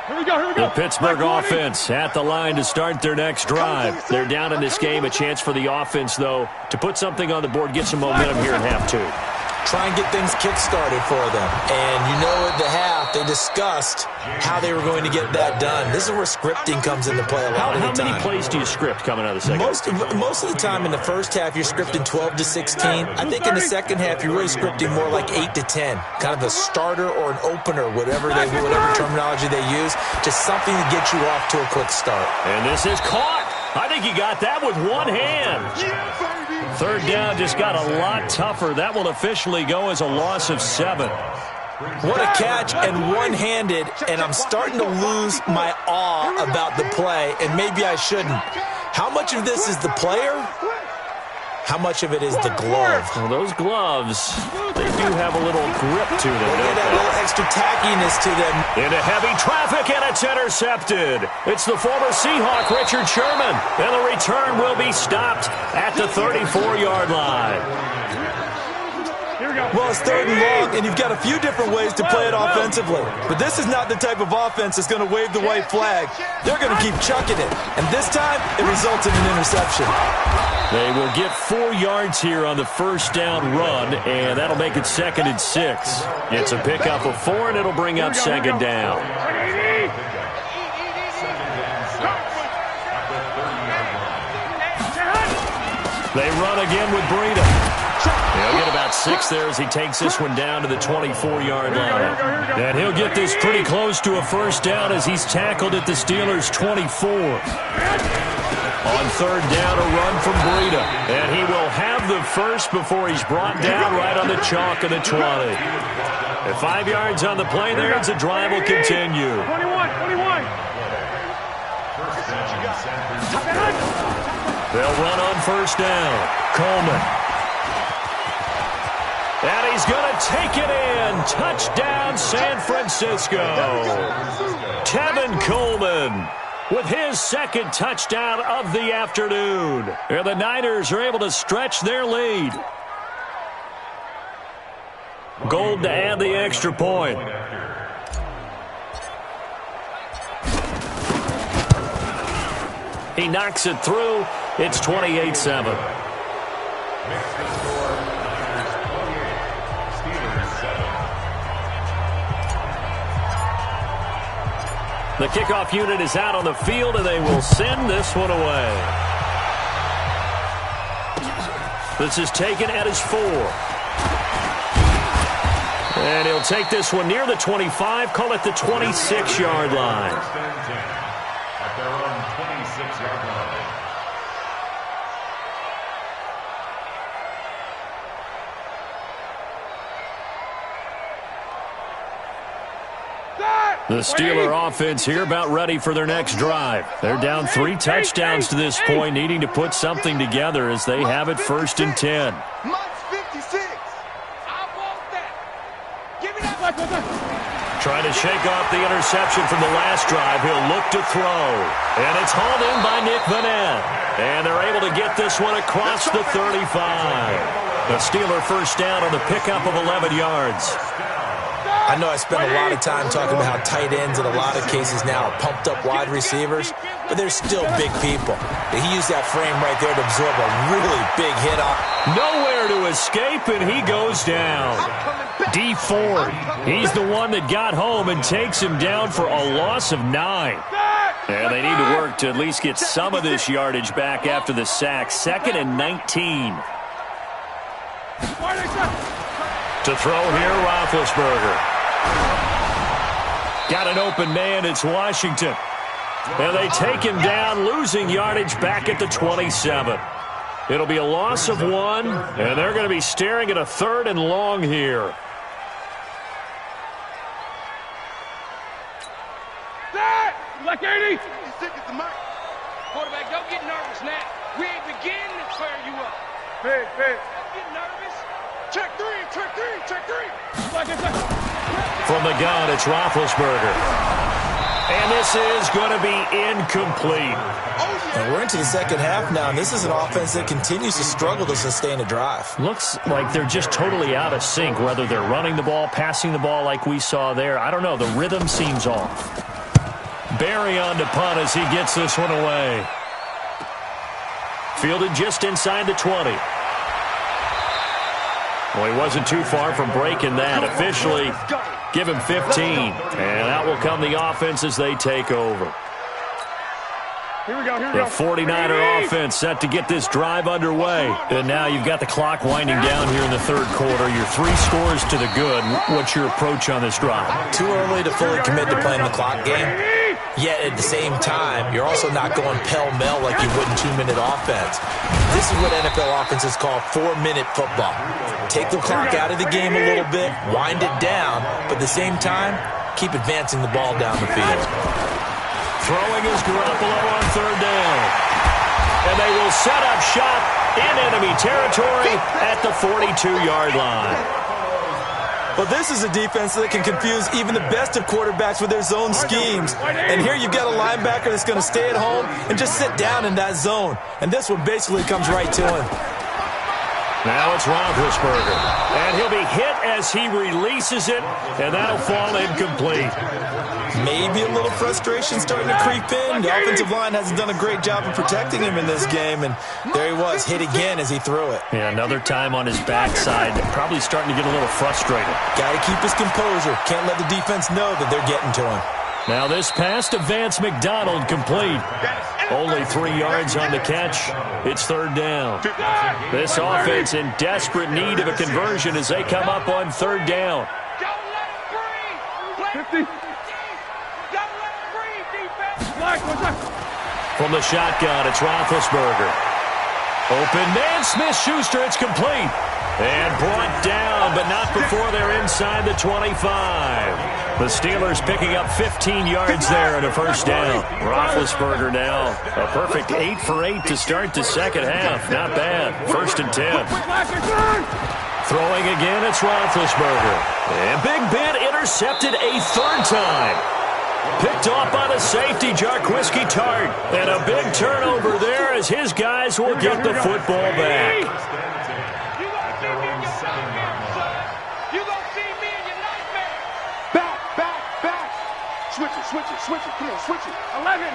Here we go. The Pittsburgh offense at the line to start their next drive. They're down in this game. A chance for the offense, though, to put something on the board, get some momentum here in half 2. Try and get things kick-started for them. And you know at the half, they discussed how they were going to get that done. This is where scripting comes into play a lot of the time. How many plays do you script coming out of the second? Most of the time in the first half, you're scripting 12 to 16. I think in the second half, you're really scripting more like 8 to 10. Kind of a starter or an opener, whatever terminology they use. Just something to get you off to a quick start. And this is caught. I think he got that with one hand. Third down just got a lot tougher. That will officially go as a loss of 7. What a catch, and one-handed, and I'm starting to lose my awe about the play, and maybe I shouldn't. How much of this is the player? How much of it is the glove? Well, those gloves, they do have a little grip to them. They get a little extra tackiness to them. Into heavy traffic, and it's intercepted. It's the former Seahawk, Richard Sherman. And the return will be stopped at the 34-yard line. Well, it's 3rd and long, and you've got a few different ways to play it offensively. But this is not the type of offense that's going to wave the white flag. They're going to keep chucking it. And this time, it results in an interception. They will get 4 yards here on the first down run, and that'll make it 2nd and 6. It's a pickup of 4, and it'll bring up 2nd down. They run again with Breida. He'll get about 6 there as he takes this one down to the 24-yard line. And he'll get this pretty close to a first down as he's tackled at the Steelers' 24. On third down, a run from Breida. And he will have the first before he's brought down right on the chalk of the 20. At 5 yards on the play there, the drive will continue. 21. They'll run on first down. Coleman. And he's going to take it in. Touchdown, San Francisco. Tevin Coleman with his second touchdown of the afternoon. And the Niners are able to stretch their lead. Gold to add the extra point. He knocks it through. It's 28-7. The kickoff unit is out on the field, and they will send this one away. This is taken at his 4. And he'll take this one near the 25, call it the 26-yard line. At their own 26-yard line. The Steeler offense here about ready for their next drive. They're down 3 touchdowns to this point, needing to put something together as they have it 1st and 10. Trying to shake off the interception from the last drive. He'll look to throw. And it's hauled in by Nick Vanette. And they're able to get this one across the 35. The Steeler first down on the pickup of 11 yards. I know I spent a lot of time talking about how tight ends in a lot of cases now are pumped up wide receivers, but they're still big people. He used that frame right there to absorb a really big hit on. Nowhere to escape, and he goes down. D Ford, he's the one that got home and takes him down for a loss of 9. And they need to work to at least get some of this yardage back after the sack. 2nd and 19. To throw here, Roethlisberger. Got an open man, it's Washington. And they take him down, losing yardage back at the 27. It'll be a loss of 1, and they're going to be staring at a 3rd and long here. Like 80. Quarterback, don't get nervous now. We ain't beginning to tear you up. Hey. Don't get nervous. Check 3. From the gun, it's Roethlisberger. And this is going to be incomplete. And we're into the second half now, and this is an offense that continues to struggle to sustain a drive. Looks like they're just totally out of sync, whether they're running the ball, passing the ball like we saw there. I don't know. The rhythm seems off. Barry on to punt as he gets this one away. Fielded just inside the 20. Well, he wasn't too far from breaking that. Officially, give him 15. And out will come the offense as they take over. Here we go. The 49er offense set to get this drive underway. And now you've got the clock winding down here in the 3rd quarter. You're 3 scores to the good. What's your approach on this drive? Too early to fully commit to playing the clock game. Yet at the same time, you're also not going pell-mell like you would in 2-minute offense. This is what NFL offenses call 4-minute football. Take the clock out of the game a little bit, wind it down, but at the same time, keep advancing the ball down the field. Throwing is Garoppolo on 3rd down. And they will set up shop in enemy territory at the 42-yard line. But this is a defense that can confuse even the best of quarterbacks with their zone schemes. And here you've got a linebacker that's going to stay at home and just sit down in that zone. And this one basically comes right to him. Now it's Roethlisberger. And he'll be hit as he releases it, and that'll fall incomplete. Maybe a little frustration starting to creep in. The offensive line hasn't done a great job of protecting him in this game, and there he was, hit again as he threw it. Yeah, another time on his backside, probably starting to get a little frustrated. Got to keep his composure. Can't let the defense know that they're getting to him. Now this pass to Vance McDonald complete. Only 3 yards on the catch. It's 3rd down. This offense in desperate need of a conversion as they come up on 3rd down. 50. From the shotgun, it's Roethlisberger. Open man, Smith-Schuster, it's complete. And brought down, but not before they're inside the 25. The Steelers picking up 15 yards there and a first down. Roethlisberger now a perfect 8 for 8 to start the second half. Not bad. 1st and 10. Throwing again, it's Roethlisberger. And Big Ben intercepted a 3rd time. Picked off by the safety, Jarquiski Tart. And a big turnover there as his guys will get the football back. Switch it. Come on, switch it. 11.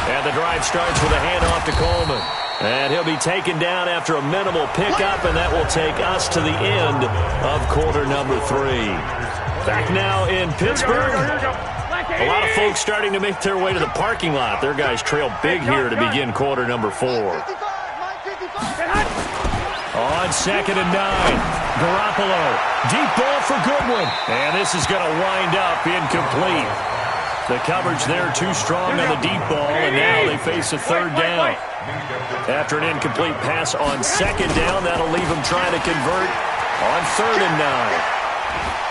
And the drive starts with a handoff to Coleman. And he'll be taken down after a minimal pickup, and that will take us to the end of quarter number 3. Back now in Pittsburgh. A lot of folks starting to make their way to the parking lot. Their guys trail big here to begin quarter number 4. On 2nd and 9, Garoppolo. Deep ball for Goodwin. And this is going to wind up incomplete. The coverage there too strong on the deep ball, and now they face a 3rd down. After an incomplete pass on 2nd down, that'll leave him trying to convert on 3rd and 9.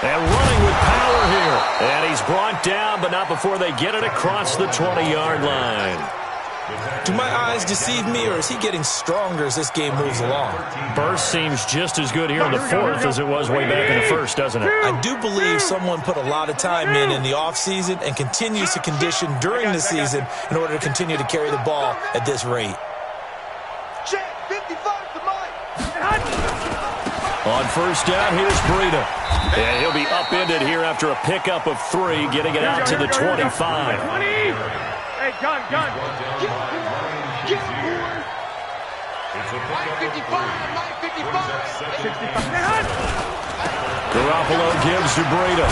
And running with power here. And he's brought down, but not before they get it across the 20-yard line. Do my eyes deceive me, or is he getting stronger as this game moves along? Burst seems just as good here in the 4th as it was way back in the 1st, doesn't it? I do believe someone put a lot of time in the offseason and continues to condition during the season in order to continue to carry the ball at this rate. On 1st down, here's Breida. And he'll be upended here after a pickup of 3, getting it out to the 25. Hey, gun. Get Garoppolo gives to Breida.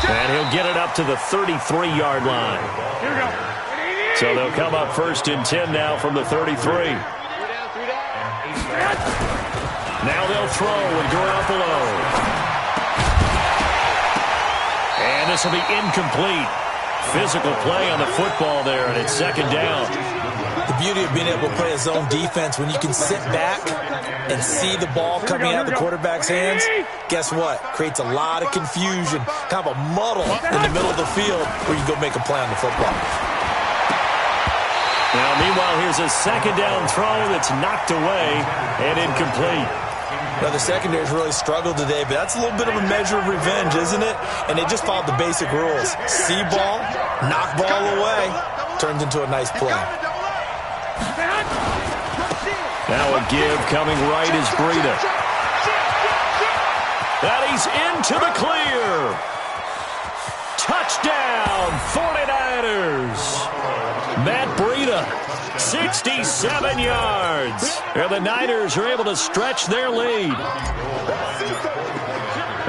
And he'll get it up to the 33-yard line. So they'll come up 1st and 10 now from the 33. Now they'll throw with Garoppolo. And this will be incomplete. Physical play on the football there, and it's 2nd down. The beauty of being able to play a zone defense when you can sit back and see the ball coming out of the quarterback's hands, guess what? Creates a lot of confusion, kind of a muddle in the middle of the field where you go make a play on the football. Now, meanwhile, here's a 2nd down throw that's knocked away and incomplete. Now, the secondary's really struggled today, but that's a little bit of a measure of revenge, isn't it? And they just followed the basic rules. See ball, knock ball away, turns into a nice play. Now a give coming right is Breida. And he's into the clear. Touchdown, 49ers. Matt Breida, 67 yards. And the Niners are able to stretch their lead.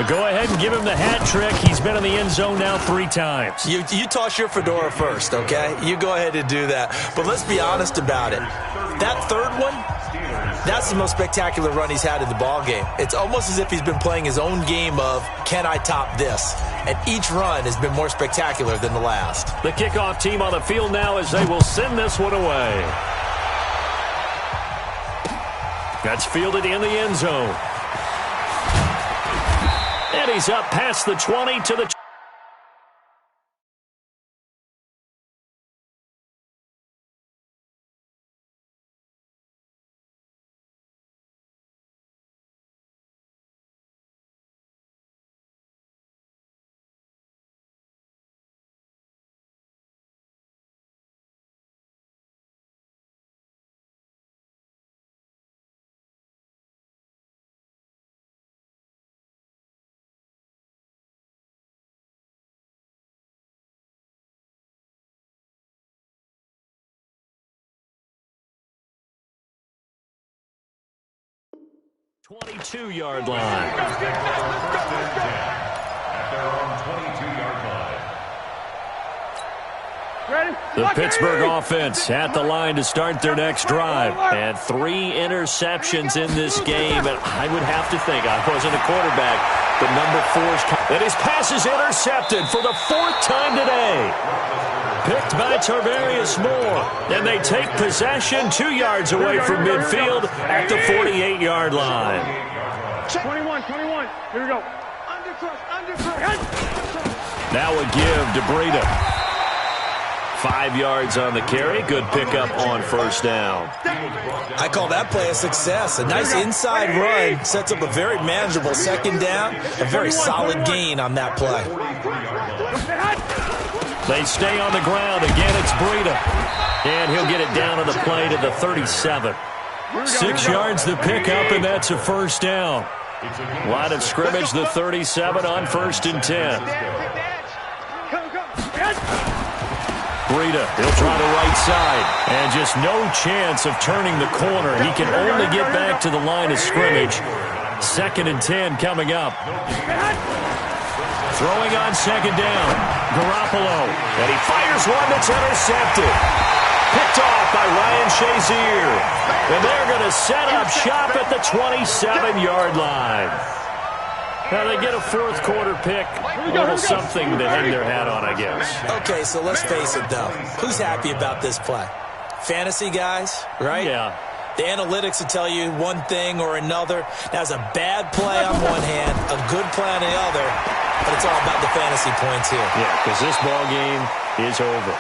Go ahead and give him the hat trick. He's been in the end zone now 3 times. You toss your fedora first, okay? You go ahead and do that. But let's be honest about it. That 3rd one, that's the most spectacular run he's had in the ballgame. It's almost as if he's been playing his own game of, can I top this? And each run has been more spectacular than the last. The kickoff team on the field now as they will send this one away. That's fielded in the end zone. And he's up past the 20 to the 22-yard line. At their own 22-yard line. The Pittsburgh offense at the line to start their next drive. And 3 interceptions in this game. And I would have to think, I wasn't a quarterback, But number 4's and his pass is intercepted for the 4th time today. Picked by Tarvarius Moore. And they take possession 2 yards away from midfield at the 48-yard line. 21. Here we go. Undercross. Now a give to Breida. 5 yards on the carry. Good pickup on first down. I call that play a success. A nice inside run sets up a very manageable second down. A very solid gain on that play. They stay on the ground. Again, it's Breida. And he'll get it down on the play to the 37. 6 yards the pickup, and that's a first down. Line of scrimmage, the 37 on 1st and 10. Breida, he'll try the right side. And just no chance of turning the corner. He can only get back to the line of scrimmage. 2nd and 10 coming up. Throwing on 2nd down. Garoppolo. And he fires one that's intercepted. Picked off by Ryan Shazier. And they're going to set up shop at the 27-yard line. Now they get a 4th quarter pick. A little something to hang their hat on, I guess. Okay, so let's face it, though. Who's happy about this play? Fantasy guys, right? Yeah. The analytics will tell you one thing or another. That's a bad play on one hand, a good play on the other, but it's all about the fantasy points here. Yeah, because this ball game is over.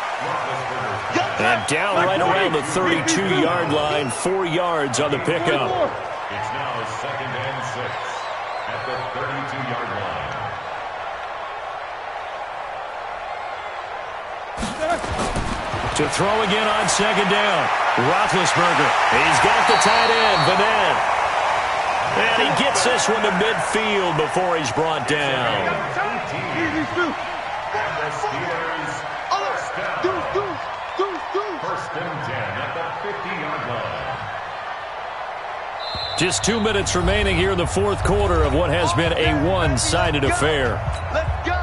And down right around the 32-yard line, 4 yards on the pickup. It's now 2nd and 6 at the 32-yard line. To throw again on 2nd down. Roethlisberger. He's got the tight end, Vanette. And he gets this one to midfield before he's brought down. And the Steelers first and 10 at the 50-yard line. Just 2 minutes remaining here in the 4th quarter of what has been a one-sided affair. Let's go.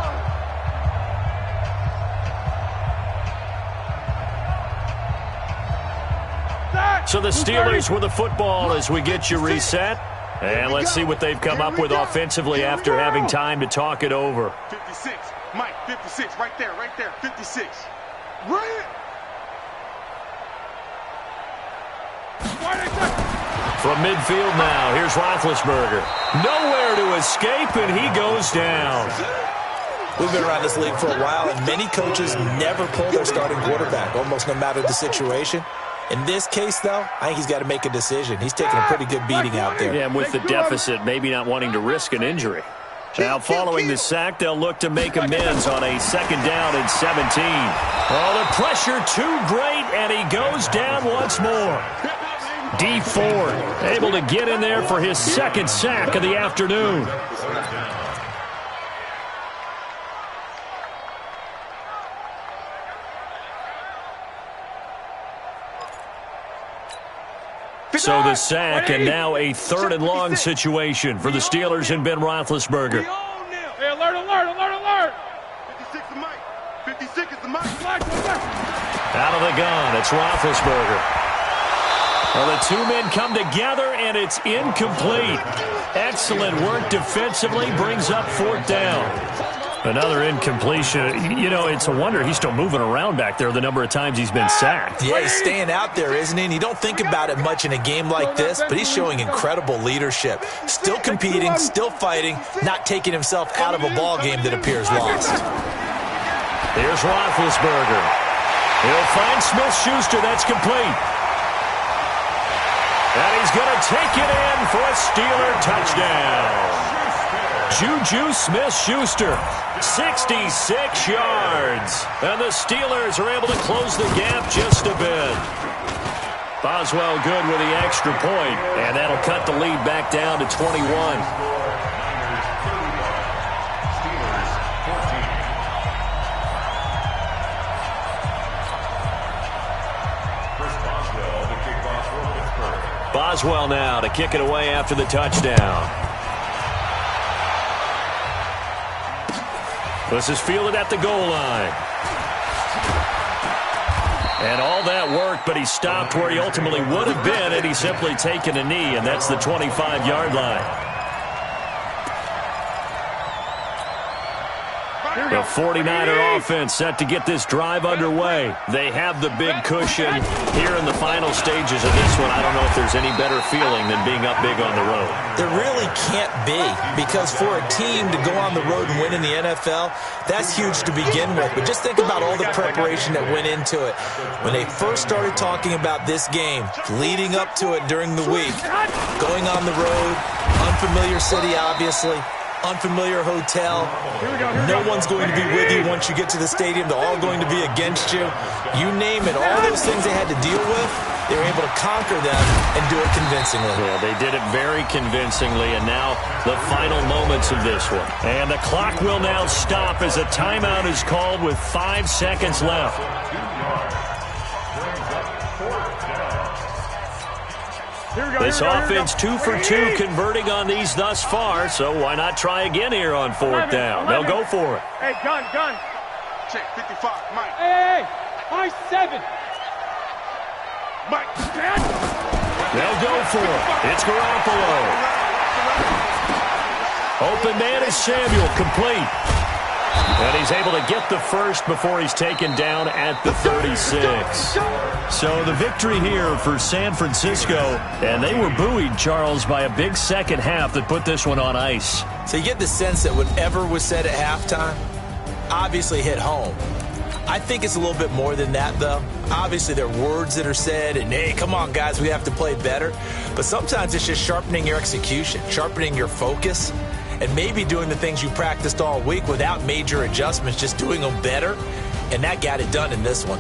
So the Steelers with the football as we get you reset. And let's see what they've come up with offensively after having time to talk it over. 56, Mike, 56, right there, 56. Right. From midfield now, here's Roethlisberger. Nowhere to escape, and he goes down. We've been around this league for a while, and many coaches never pull their starting quarterback, almost no matter the situation. In this case, though, I think he's got to make a decision. He's taking a pretty good beating out there. Yeah, and with the deficit, maybe not wanting to risk an injury. Now, following the sack, they'll look to make amends on a 2nd down and 17. Oh, the pressure too great, and he goes down once more. D Ford able to get in there for his 2nd sack of the afternoon. So the sack, and now a 3rd and long situation for the Steelers and Ben Roethlisberger. Hey, alert. 56 is Mike. 56 is the Mike. Out of the gun, it's Roethlisberger. Well, the 2 men come together, and it's incomplete. Excellent work defensively, brings up 4th down. Another incompletion. You know, it's a wonder he's still moving around back there the number of times he's been sacked. Yeah, he's staying out there, isn't he? And you don't think about it much in a game like this, but he's showing incredible leadership. Still competing, still fighting, not taking himself out of a ball game that appears lost. Here's Roethlisberger. He'll find Smith-Schuster. That's complete. And he's going to take it in for a Steeler touchdown. Juju Smith-Schuster, 66 yards. And the Steelers are able to close the gap just a bit. Boswell good with the extra point, and that'll cut the lead back down to 21. Boswell now to kick it away after the touchdown. This is fielded at the goal line. And all that work, but he stopped where he ultimately would have been had he simply taken a knee, and that's the 25-yard line. The 49er offense set to get this drive underway. They have the big cushion here in the final stages of this one. I don't know if there's any better feeling than being up big on the road. There really can't be, because for a team to go on the road and win in the NFL, that's huge to begin with. But just think about all the preparation that went into it. When they first started talking about this game, leading up to it during the week, going on the road, unfamiliar city, obviously, unfamiliar hotel. No one's going to be with you once you get to the stadium. They're all going to be against you. You name it, all those things they had to deal with, they were able to conquer them and do it convincingly. Yeah, they did it very convincingly, and now the final moments of this one. And the clock will now stop as a timeout is called with 5 seconds left. This offense 2 for 2 converting on these thus far, so why not try again here on 4th down? They'll go for it. Hey, gun. Check 55, Mike. Hey, high 7. Mike, They'll go for it. It's Garoppolo. Open man is Samuel, complete. And he's able to get the first before he's taken down at the 36. So the victory here for San Francisco, and they were buoyed, Charles, by a big second half that put this one on ice. So you get the sense that whatever was said at halftime obviously hit home. I think it's a little bit more than that, though. Obviously, there are words that are said, and, hey, come on, guys, we have to play better. But sometimes it's just sharpening your execution, sharpening your focus, and maybe doing the things you practiced all week without major adjustments, just doing them better. And that got it done in this one.